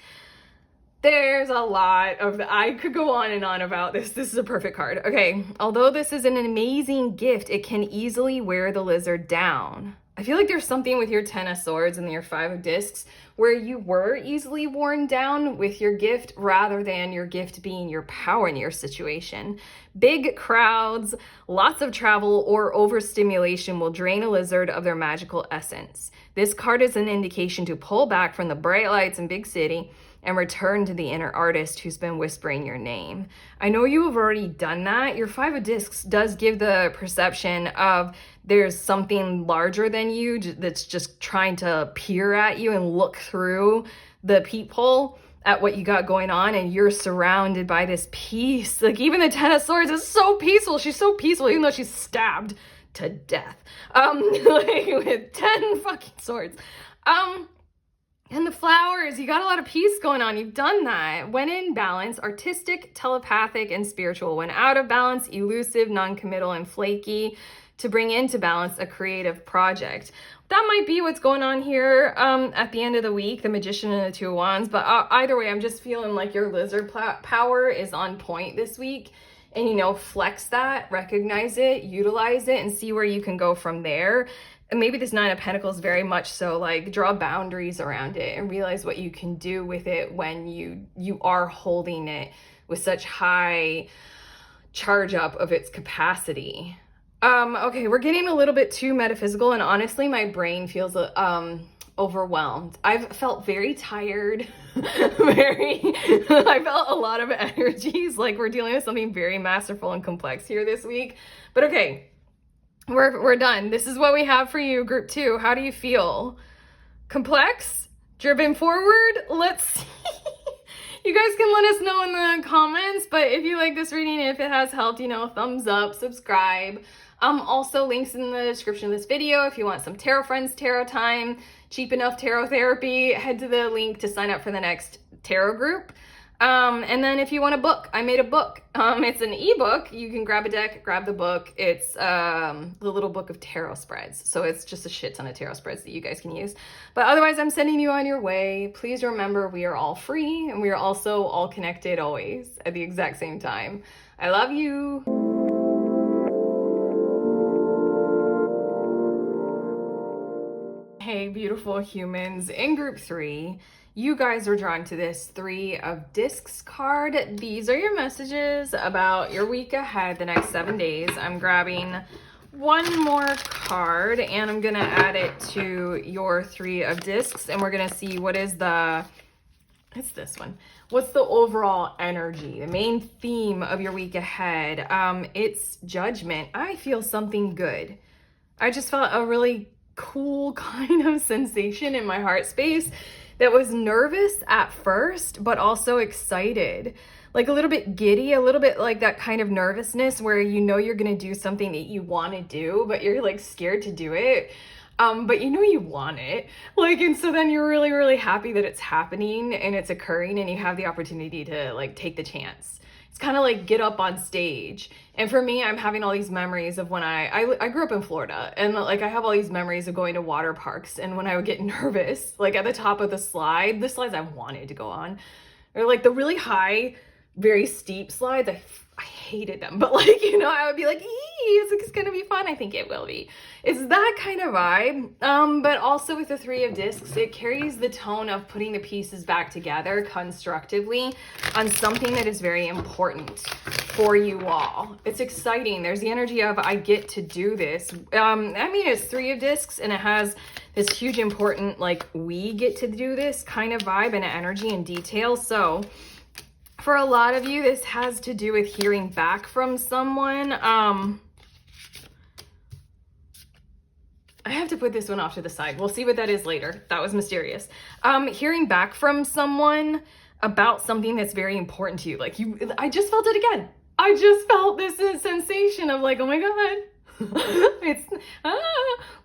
There's a lot of, I could go on and on about this. This is a perfect card. Okay, although this is an amazing gift, it can easily wear the lizard down. I feel like there's something with your Ten of Swords and your Five of Discs where you were easily worn down with your gift rather than your gift being your power in your situation. Big crowds, lots of travel, or overstimulation will drain a lizard of their magical essence. This card is an indication to pull back from the bright lights and big city and return to the inner artist who's been whispering your name. I know you have already done that. Your Five of Discs does give the perception of there's something larger than you that's just trying to peer at you and look through the peephole at what you got going on, and you're surrounded by this peace. Like even the Ten of Swords is so peaceful. She's so peaceful even though she's stabbed to death. Like with 10 fucking swords. And the flowers, you got a lot of peace going on. You've done that. When in balance, artistic, telepathic, and spiritual. When out of balance, elusive, non-committal, and flaky. To bring into balance, a creative project. That might be what's going on here at the end of the week, the Magician and the Two of Wands. But either way, I'm just feeling like your lizard power is on point this week. And, you know, flex that, recognize it, utilize it, and see where you can go from there. And maybe this Nine of Pentacles very much so, like, draw boundaries around it and realize what you can do with it when you are holding it with such high charge up of its capacity. Okay, we're getting a little bit too metaphysical, and honestly, my brain feels overwhelmed. I've felt very tired, I felt a lot of energies, like we're dealing with something very masterful and complex here this week. But okay, we're done. This is what we have for you, group 2. How do you feel? Complex? Driven forward? Let's see. You guys can let us know in the comments, but if you like this reading, if it has helped, you know, thumbs up, subscribe. Also links in the description of this video. If you want some Tarot Friends tarot time, cheap enough tarot therapy, head to the link to sign up for the next tarot group. And then if you want a book, I made a book. It's an ebook. You can grab a deck, grab the book. It's the little book of tarot spreads. So it's just a shit ton of tarot spreads that you guys can use. But otherwise, I'm sending you on your way. Please remember, we are all free, and we are also all connected always at the exact same time. I love you. Hey, beautiful humans. In group 3, you guys were drawn to this 3 of Discs card. These are your messages about your week ahead, the next 7 days. I'm grabbing one more card and I'm gonna add it to your 3 of Discs, and we're gonna see what is it's this one. What's the overall energy, the main theme of your week ahead? It's judgment. I feel something good. I just felt a really cool kind of sensation in my heart space that was nervous at first, but also excited, like a little bit giddy, a little bit like that kind of nervousness where you know you're going to do something that you want to do, but you're like scared to do it. But you know you want it, like, and so then you're really, really happy that it's happening and it's occurring and you have the opportunity to like take the chance. It's kind of like get up on stage. And for me, I'm having all these memories of when I grew up in Florida, and like I have all these memories of going to water parks, and when I would get nervous, like at the top of the slides I wanted to go on, or like the really high, very steep slides, I hated them, but like, you know, I would be like, it's gonna be fun. I think it will be. It's that kind of vibe. But also with the 3 of Discs, it carries the tone of putting the pieces back together constructively on something that is very important for you all. It's exciting. There's the energy of, I get to do this. I mean, it's 3 of Discs and it has this huge important, like, we get to do this kind of vibe and energy and detail. So for a lot of you, this has to do with hearing back from someone. I have to put this one off to the side. We'll see what that is later. That was mysterious. Hearing back from someone about something that's very important to you. Like I just felt it again. I just felt this sensation of like, oh my God. It's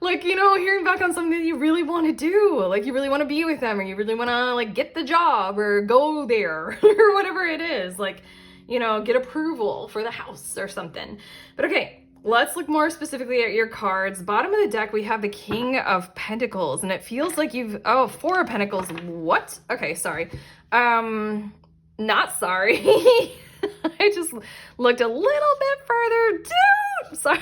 like, you know, hearing back on something that you really want to do, like you really want to be with them, or you really want to like get the job or go there or whatever it is, like, you know, get approval for the house or something. But okay, let's look more specifically at your cards. Bottom of the deck, we have the King of Pentacles, and it feels like you've, 4 of Pentacles. What? Okay, sorry. Not sorry. I just looked a little bit further down. Sorry.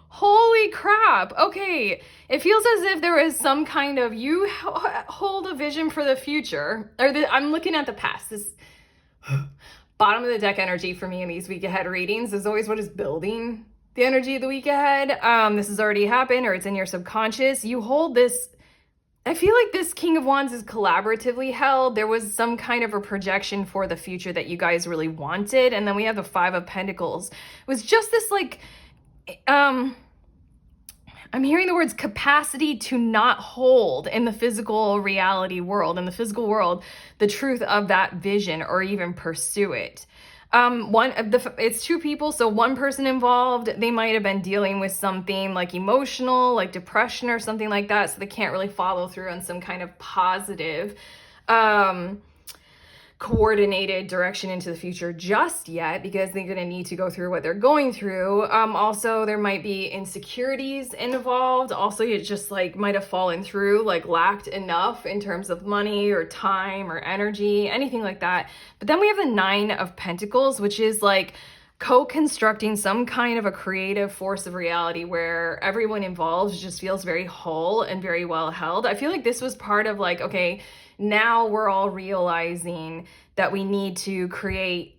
Holy crap. Okay. It feels as if there is some kind of, you hold a vision for the future, or I'm looking at the past. This bottom of the deck energy for me in these week ahead readings is always what is building the energy of the week ahead. This has already happened, or it's in your subconscious. You hold this. I feel like this King of Wands is collaboratively held. There was some kind of a projection for the future that you guys really wanted. And then we have the 5 of Pentacles. It was just this like, I'm hearing the words capacity to not hold in the physical reality world, in the physical world, the truth of that vision or even pursue it. It's two people, so one person involved, they might have been dealing with something like emotional, like depression or something like that, so they can't really follow through on some kind of positive um coordinated direction into the future just yet, because they're going to need to go through what they're going through. Also, there might be insecurities involved. Also, you just like might have fallen through, like lacked enough in terms of money or time or energy, anything like that. But then we have the Nine of Pentacles, which is like co-constructing some kind of a creative force of reality where everyone involved just feels very whole and very well held. I feel like this was part of like, okay, now we're all realizing that we need to create,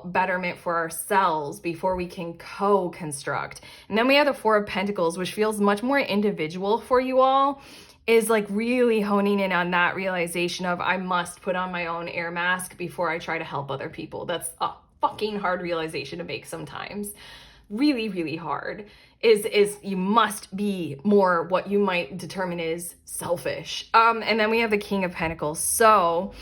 betterment for ourselves before we can co-construct. And then we have the Four of Pentacles, which feels much more individual for you all, is like really honing in on that realization of I must put on my own air mask before I try to help other people. That's a fucking hard realization to make sometimes. Really, really hard. Is you must be more what you might determine is selfish. And then we have the King of Pentacles. So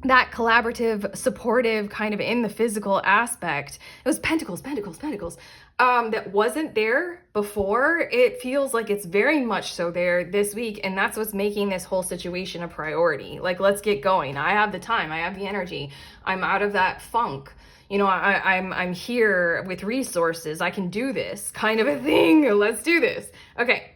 that collaborative, supportive kind of in the physical aspect, it was pentacles, that wasn't there before. It feels like it's very much so there this week, and that's what's making this whole situation a priority. Like, let's get going. I have the time, I have the energy, I'm out of that funk. I'm here with resources. I can do this kind of a thing. Let's do this. Okay.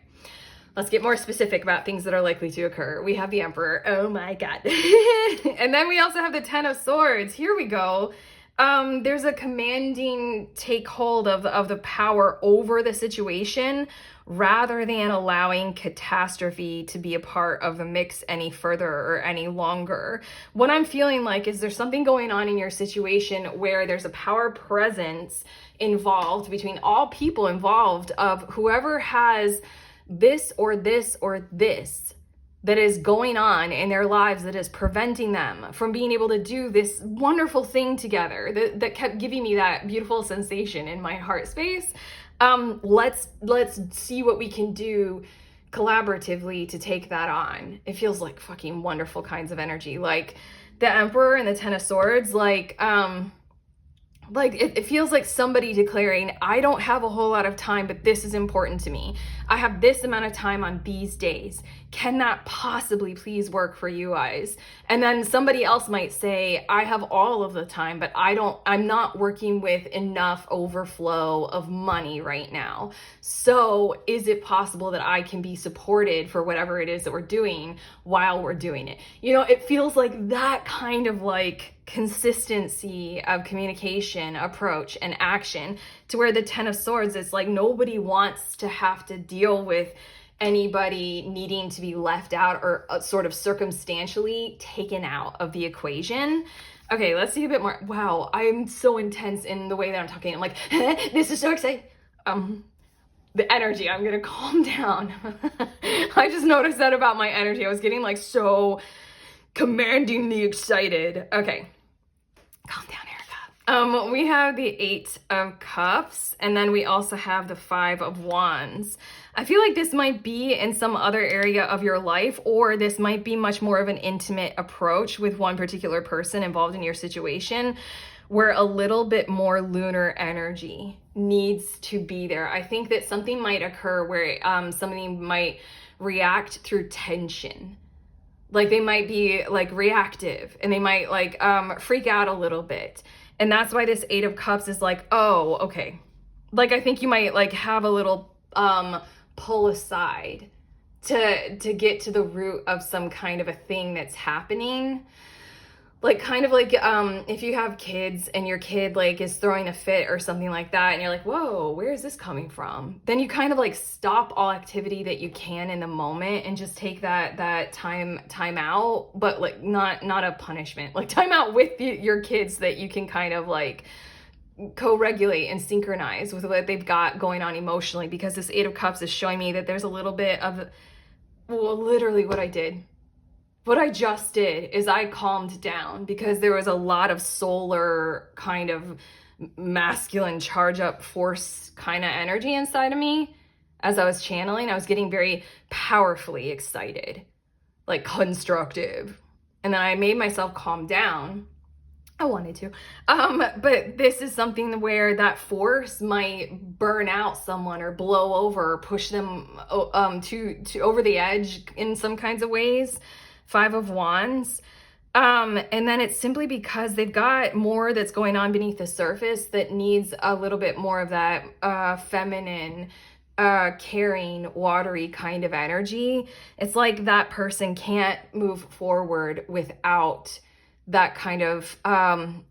Let's get more specific about things that are likely to occur. We have the Emperor. Oh my God. And then we also have the Ten of Swords. Here we go. There's a commanding take hold of the power over the situation rather than allowing catastrophe to be a part of the mix any further or any longer. What I'm feeling like is there's something going on in your situation where there's a power presence involved between all people involved of whoever has this or this or this that is going on in their lives that is preventing them from being able to do this wonderful thing together that kept giving me that beautiful sensation in my heart space. Let's see what we can do collaboratively to take that on. It feels like fucking wonderful kinds of energy. Like the Emperor and the Ten of Swords, it feels like somebody declaring, I don't have a whole lot of time, but this is important to me. I have this amount of time on these days. Can that possibly please work for you guys? And then somebody else might say, I have all of the time, but I'm not working with enough overflow of money right now. So is it possible that I can be supported for whatever it is that we're doing while we're doing it? It feels like that kind of like consistency of communication, approach, and action, to where the Ten of Swords is like nobody wants to have to deal with anybody needing to be left out or sort of circumstantially taken out of the equation. Okay, let's see a bit more. Wow, I'm so intense in the way that I'm talking. I'm like, this is so exciting. The energy, I'm gonna calm down. I just noticed that about my energy. I was getting like so commandingly excited. Okay, calm down, Erica. We have the Eight of Cups, and then we also have the Five of Wands. I feel like this might be in some other area of your life, or this might be much more of an intimate approach with one particular person involved in your situation, where a little bit more lunar energy needs to be there. I think that something might occur where somebody might react through tension. Like they might be like reactive, and they might like freak out a little bit. And that's why this Eight of Cups is like, oh, okay. Like I think you might like have a little pull aside to get to the root of some kind of a thing that's happening. Like kind of like if you have kids and your kid like is throwing a fit or something like that, and you're like, whoa, where is this coming from? Then you kind of like stop all activity that you can in the moment and just take that time out, but like not a punishment, like time out with your kids, that you can kind of like co-regulate and synchronize with what they've got going on emotionally, because this Eight of Cups is showing me that there's a little bit of, well, literally what I just did is I calmed down, because there was a lot of solar kind of masculine charge up force kind of energy inside of me. As I was channeling, I was getting very powerfully excited, like constructive. And then I made myself calm down. I wanted to. But this is something where that force might burn out someone or blow over or push them to over the edge in some kinds of ways. Five of Wands. And then it's simply because they've got more that's going on beneath the surface that needs a little bit more of that feminine, caring, watery kind of energy. It's like that person can't move forward without that kind of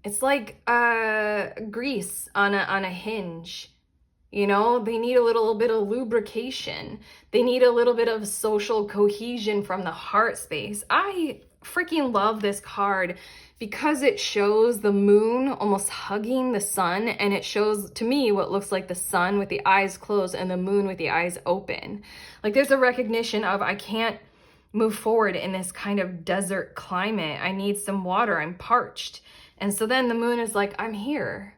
it's like grease on a hinge. You know, they need a little bit of lubrication. They need a little bit of social cohesion from the heart space. I freaking love this card because it shows the moon almost hugging the sun, and it shows to me what looks like the sun with the eyes closed and the moon with the eyes open. Like there's a recognition of, I can't move forward in this kind of desert climate. I need some water. I'm parched. And so then the moon is like, I'm here.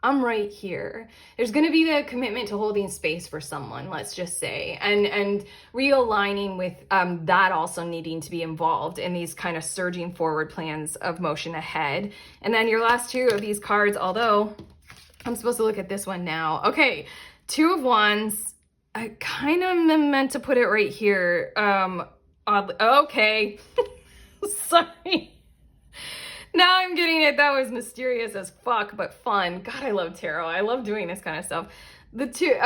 I'm right here. There's going to be the commitment to holding space for someone, let's just say, and realigning with that also needing to be involved in these kind of surging forward plans of motion ahead. And then your last two of these cards, although I'm supposed to look at this one now. Okay, Two of Wands. I kind of meant to put it right here. Oddly, okay. Sorry. Now I'm getting it. That was mysterious as fuck, but fun. God, I love tarot. I love doing this kind of stuff. The two,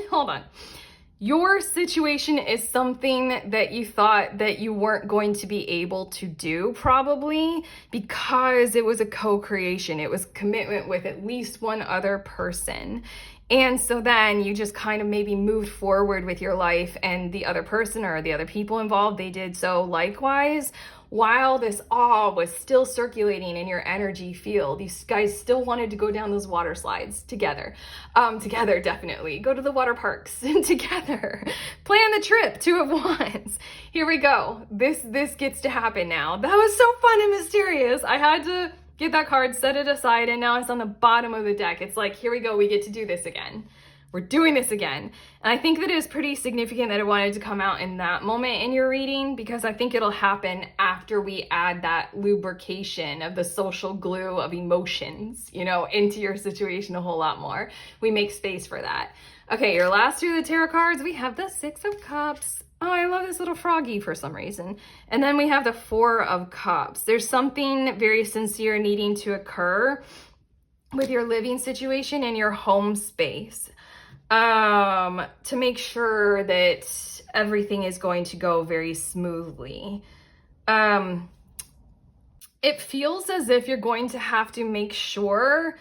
hold on. Your situation is something that you thought that you weren't going to be able to do, probably because it was a co-creation. It was commitment with at least one other person. And so then you just kind of maybe moved forward with your life, and the other person or the other people involved, they did so likewise. While this awe was still circulating in your energy field, these guys still wanted to go down those water slides together. Together, definitely. Go to the water parks together. Plan the trip, Two of Wands. Here we go. This gets to happen now. That was so fun and mysterious. I had to get that card, set it aside, and now it's on the bottom of the deck. It's like, here we go, we get to do this again. We're doing this again. And I think that it is pretty significant that it wanted to come out in that moment in your reading, because I think it'll happen after we add that lubrication of the social glue of emotions, you know, into your situation a whole lot more. We make space for that. Okay, your last two of the tarot cards, we have the Six of Cups. Oh, I love this little froggy for some reason. And then we have the Four of Cups. There's something very sincere needing to occur with your living situation and your home space, to make sure that everything is going to go very smoothly. It feels as if you're going to have to make sure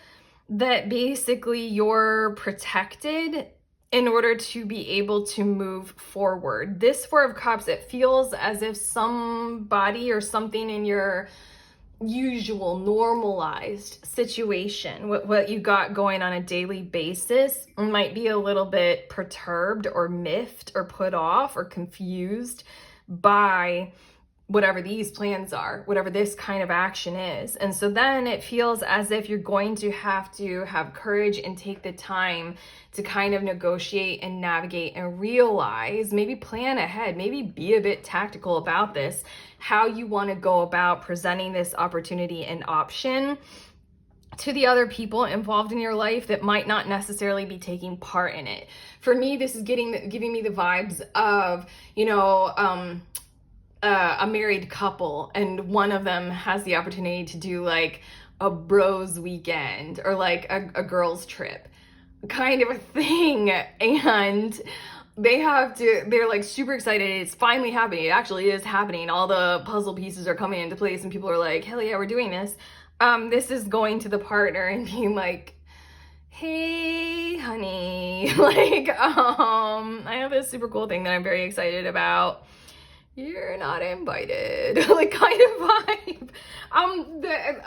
that basically you're protected in order to be able to move forward. This Four of Cups, it feels as if somebody or something in your usual normalized situation, what you got going on a daily basis, might be a little bit perturbed or miffed or put off or confused by whatever these plans are, whatever this kind of action is. And so then it feels as if you're going to have courage and take the time to kind of negotiate and navigate and realize, maybe plan ahead, maybe be a bit tactical about this, how you want to go about presenting this opportunity and option to the other people involved in your life that might not necessarily be taking part in it. For me, this is giving me the vibes of, a married couple, and one of them has the opportunity to do like a bros weekend or like a girls trip kind of a thing, and they're like super excited. It's finally happening. It actually is happening. All the puzzle pieces are coming into place and people are like, hell yeah, we're doing this. This is going to the partner and being like, hey honey, like I have this super cool thing that I'm very excited about. You're not invited, like kind of vibe.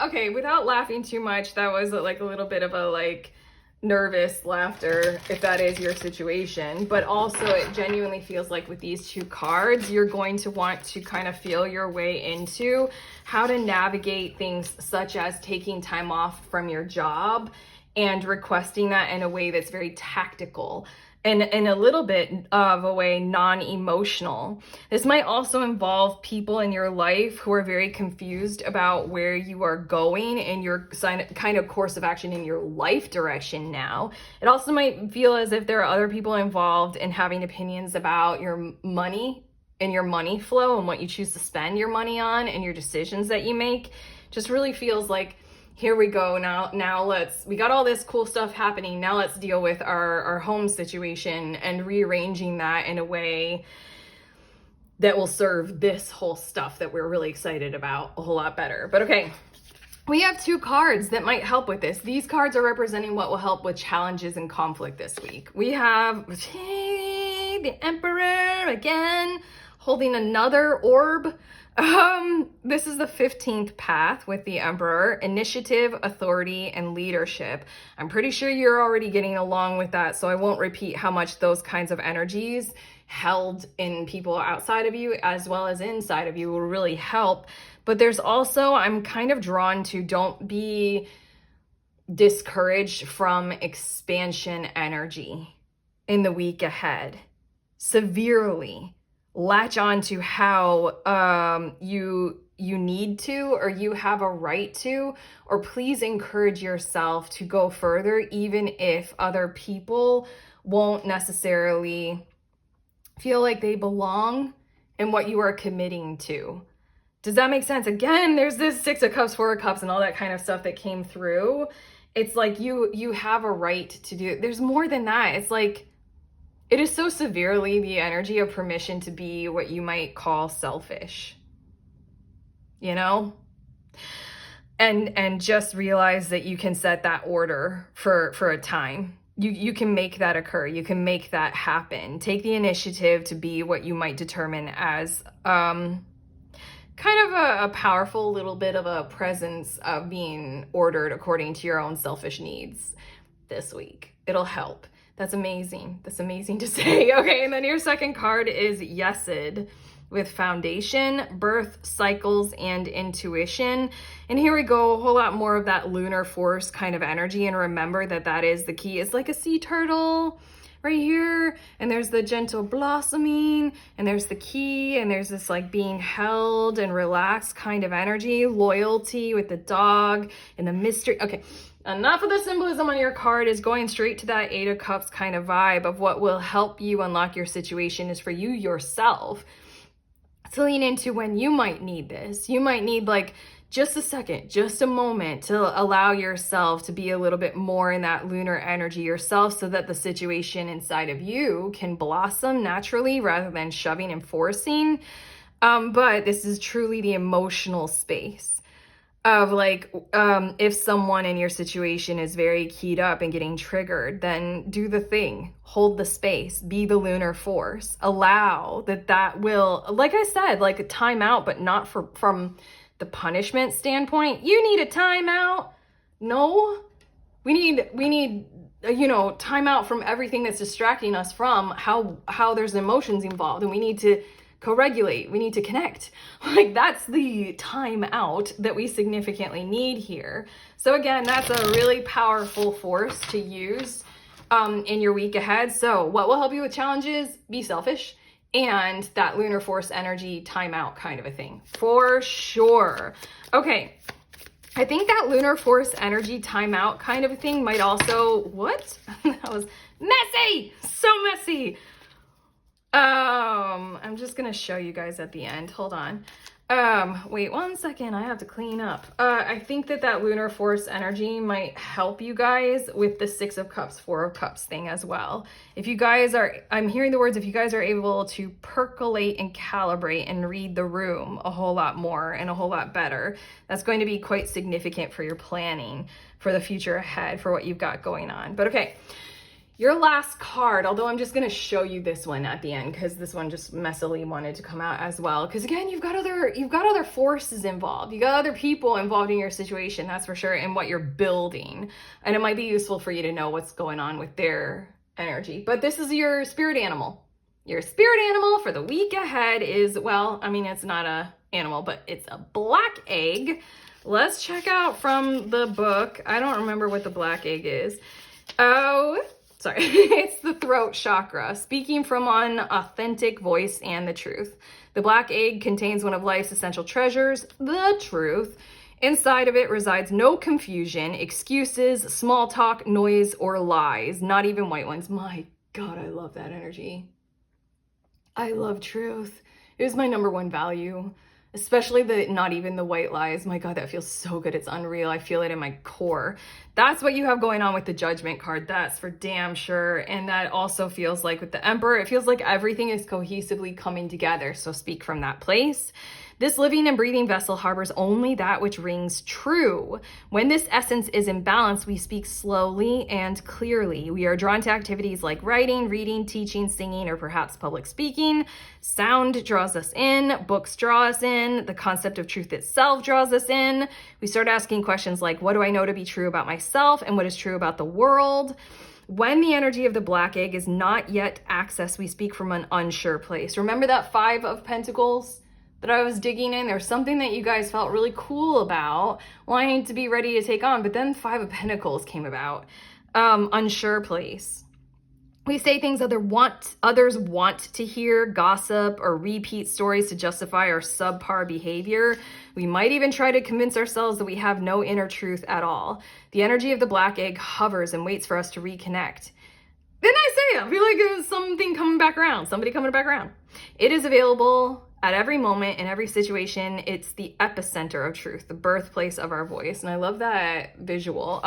Okay, without laughing too much, that was like a little bit of a like nervous laughter if that is your situation, but also it genuinely feels like with these two cards, you're going to want to kind of feel your way into how to navigate things such as taking time off from your job and requesting that in a way that's very tactical. in a little bit of a way, non-emotional. This might also involve people in your life who are very confused about where you are going in your kind of course of action in your life direction now. It also might feel as if there are other people involved in having opinions about your money and your money flow and what you choose to spend your money on and your decisions that you make. Just really feels like, here we go, now we got all this cool stuff happening, now let's deal with our home situation and rearranging that in a way that will serve this whole stuff that we're really excited about a whole lot better. But okay, we have 2 cards that might help with this. These cards are representing what will help with challenges and conflict this week. We have the Emperor again, holding another orb. This is the 15th path with the Emperor: initiative, authority, and leadership. I'm pretty sure you're already getting along with that, so I won't repeat how much those kinds of energies held in people outside of you as well as inside of you will really help. But there's also, I'm kind of drawn to, don't be discouraged from expansion energy in the week ahead. Severely latch on to how you need to, or you have a right to, or please encourage yourself to go further, even if other people won't necessarily feel like they belong in what you are committing to. Does that make sense? Again, there's this 6 of Cups, 4 of Cups, and all that kind of stuff that came through. It's like you have a right to do it. There's more than that. It's like, it is so severely the energy of permission to be what you might call selfish, you know? And just realize that you can set that order for a time. You can make that occur. You can make that happen. Take the initiative to be what you might determine as kind of a powerful little bit of a presence of being ordered according to your own selfish needs this week. It'll help. That's amazing. That's amazing to say. Okay, and then your second card is Yesid with foundation, birth, cycles, and intuition. And here we go, a whole lot more of that lunar force kind of energy. And remember that that is the key. It's like a sea turtle right here. And there's the gentle blossoming, and there's the key, and there's this like being held and relaxed kind of energy, loyalty with the dog and the mystery. Okay. Enough of the symbolism on your card. Is going straight to that 8 of Cups kind of vibe of what will help you unlock your situation is for you yourself to lean into when you might need this. You might need like just a second, just a moment to allow yourself to be a little bit more in that lunar energy yourself so that the situation inside of you can blossom naturally rather than shoving and forcing. But this is truly the emotional space of like, if someone in your situation is very keyed up and getting triggered, then do the thing, hold the space, be the lunar force, allow that will, like I said, like a timeout, but not from the punishment standpoint. You need a timeout. No, we need, timeout from everything that's distracting us from how there's emotions involved, and we need to co-regulate, we need to connect. Like, that's the time out that we significantly need here. So again, that's a really powerful force to use in your week ahead. So what will help you with challenges? Be selfish, and that lunar force energy timeout kind of a thing for sure. Okay, I think that lunar force energy timeout kind of a thing might also, what? That was messy, so messy. I'm just gonna show you guys at the end. Hold on. Wait 1 second. I have to clean up. I think that lunar force energy might help you guys with the 6 of Cups, 4 of Cups thing as well. If you guys are, I'm hearing the words, if you guys are able to percolate and calibrate and read the room a whole lot more and a whole lot better, that's going to be quite significant for your planning for the future ahead, for what you've got going on. But okay. Your last card, although I'm just going to show you this one at the end because this one just messily wanted to come out as well. Because again, you've got other forces involved. You got other people involved in your situation, that's for sure, and what you're building. And it might be useful for you to know what's going on with their energy. But this is your spirit animal. Your spirit animal for the week ahead is, well, I mean, it's not a animal, but it's a black egg. Let's check out from the book. I don't remember what the black egg is. Oh, sorry, it's the throat chakra, speaking from an authentic voice and the truth. The black egg contains one of life's essential treasures, the truth. Inside of it resides no confusion, excuses, small talk, noise, or lies, not even white ones. My God, I love that energy. I love truth. It is my number one value, especially the not even the white lies. My God, that feels so good. It's unreal. I feel it in my core. That's what you have going on with the Judgment card. That's for damn sure. And that also feels like with the Emperor, it feels like everything is cohesively coming together. So speak from that place. This living and breathing vessel harbors only that which rings true. When this essence is in balance, we speak slowly and clearly. We are drawn to activities like writing, reading, teaching, singing, or perhaps public speaking. Sound draws us in, books draw us in, the concept of truth itself draws us in. We start asking questions like, what do I know to be true about myself and what is true about the world? When the energy of the black egg is not yet accessed, we speak from an unsure place. Remember that 5 of Pentacles that I was digging in? There's something that you guys felt really cool about, wanting to be ready to take on, but then 5 of Pentacles came about. Unsure place. We say things others want to hear, gossip, or repeat stories to justify our subpar behavior. We might even try to convince ourselves that we have no inner truth at all. The energy of the black egg hovers and waits for us to reconnect. Didn't I say it? I feel like it was something coming back around, somebody coming back around. It is available at every moment, in every situation. It's the epicenter of truth, the birthplace of our voice. And I love that visual.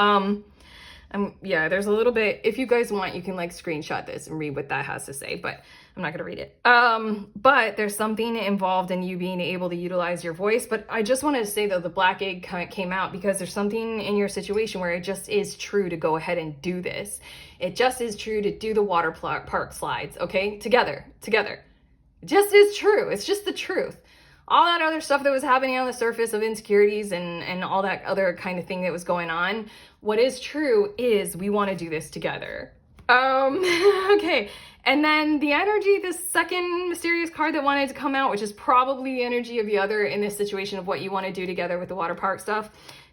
Yeah, there's a little bit, if you guys want, you can like screenshot this and read what that has to say, but I'm not gonna read it. But there's something involved in you being able to utilize your voice. But I just wanted to say though, the black egg came out because there's something in your situation where it just is true to go ahead and do this. It just is true to do the water park slides, okay? Together. It just is true. It's just the truth. All that other stuff that was happening on the surface of insecurities and all that other kind of thing that was going on, what is true is we want to do this together. Okay. And then the energy, the second mysterious card that wanted to come out, which is probably the energy of the other in this situation of what you want to do together with the water park stuff,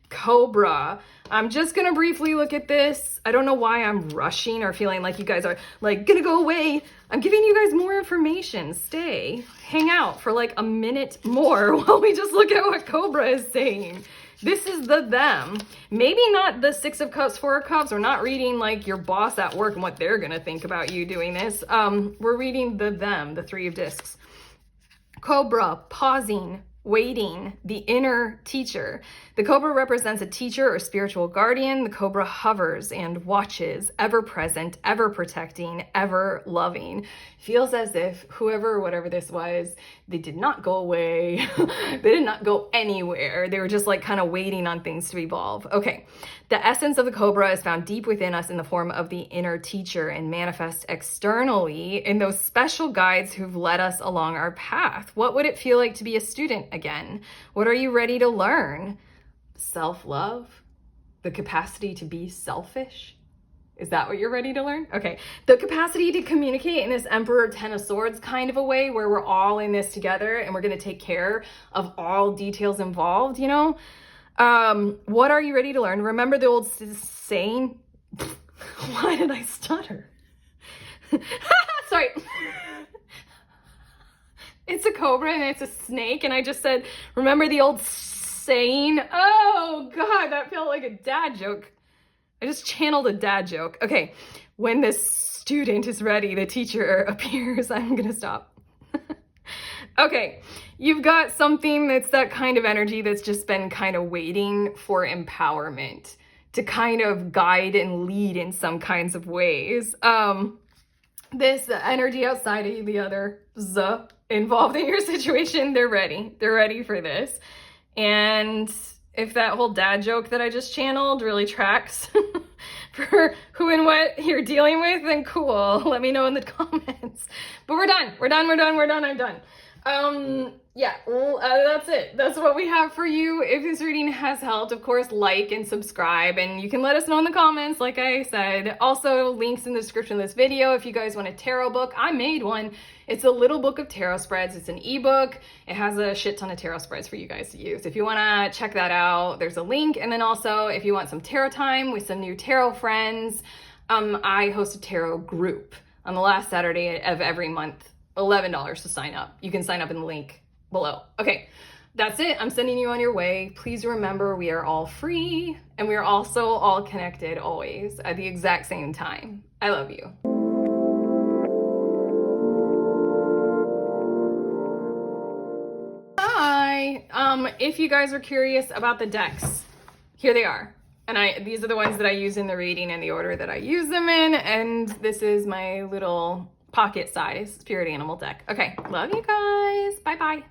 Cobra. I'm just gonna briefly look at this. I don't know why I'm rushing or feeling like you guys are like gonna go away. I'm giving you guys more information. Stay, hang out for like a minute more while we just look at what Cobra is saying. This is the them. Maybe not the 6 of Cups, 4 of Cups. We're not reading like your boss at work and what they're gonna think about you doing this. We're reading the them, the 3 of Discs. Cobra, pausing, waiting, the inner teacher. The Cobra represents a teacher or spiritual guardian. The Cobra hovers and watches, ever present, ever protecting, ever loving. Feels as if whoever or whatever this was, they did not go away. They did not go anywhere. They were just like kind of waiting on things to evolve. Okay. The essence of the Cobra is found deep within us in the form of the inner teacher and manifests externally in those special guides who've led us along our path. What would it feel like to be a student again? What are you ready to learn? Self-love? The capacity to be selfish? Is that what you're ready to learn? Okay. The capacity to communicate in this Emperor 10 of Swords kind of a way where we're all in this together and we're going to take care of all details involved, you know? What are you ready to learn? Remember the old saying? Why did I stutter? Sorry. It's a cobra and it's a snake, and I just said, remember the old saying? Oh God, that felt like a dad joke. I just channeled a dad joke. Okay, when the student is ready, the teacher appears. I'm gonna stop. Okay, you've got something that's that kind of energy that's just been kind of waiting for empowerment to kind of guide and lead in some kinds of ways. This energy outside of the other involved in your situation, they're ready. They're ready for this. And if that whole dad joke that I just channeled really tracks for who and what you're dealing with, then cool. Let me know in the comments. But we're done. I'm done. Yeah, well, that's it. That's what we have for you. If this reading has helped, of course, like and subscribe, and you can let us know in the comments, like I said. Also, links in the description of this video if you guys want a tarot book. I made one. It's a little book of tarot spreads. It's an ebook. It has a shit ton of tarot spreads for you guys to use. If you want to check that out, there's a link. And then also, if you want some tarot time with some new tarot friends, I host a tarot group on the last Saturday of every month. $11 to sign up. You can sign up in the link below. Okay, that's it. I'm sending you on your way. Please remember, we are all free and we are also all connected always at the exact same time. I love you. Hi. If you guys are curious about the decks, here they are. And these are the ones that I use in the reading and the order that I use them in. And this is my little pocket size spirit animal deck. Okay, love you guys. Bye-bye.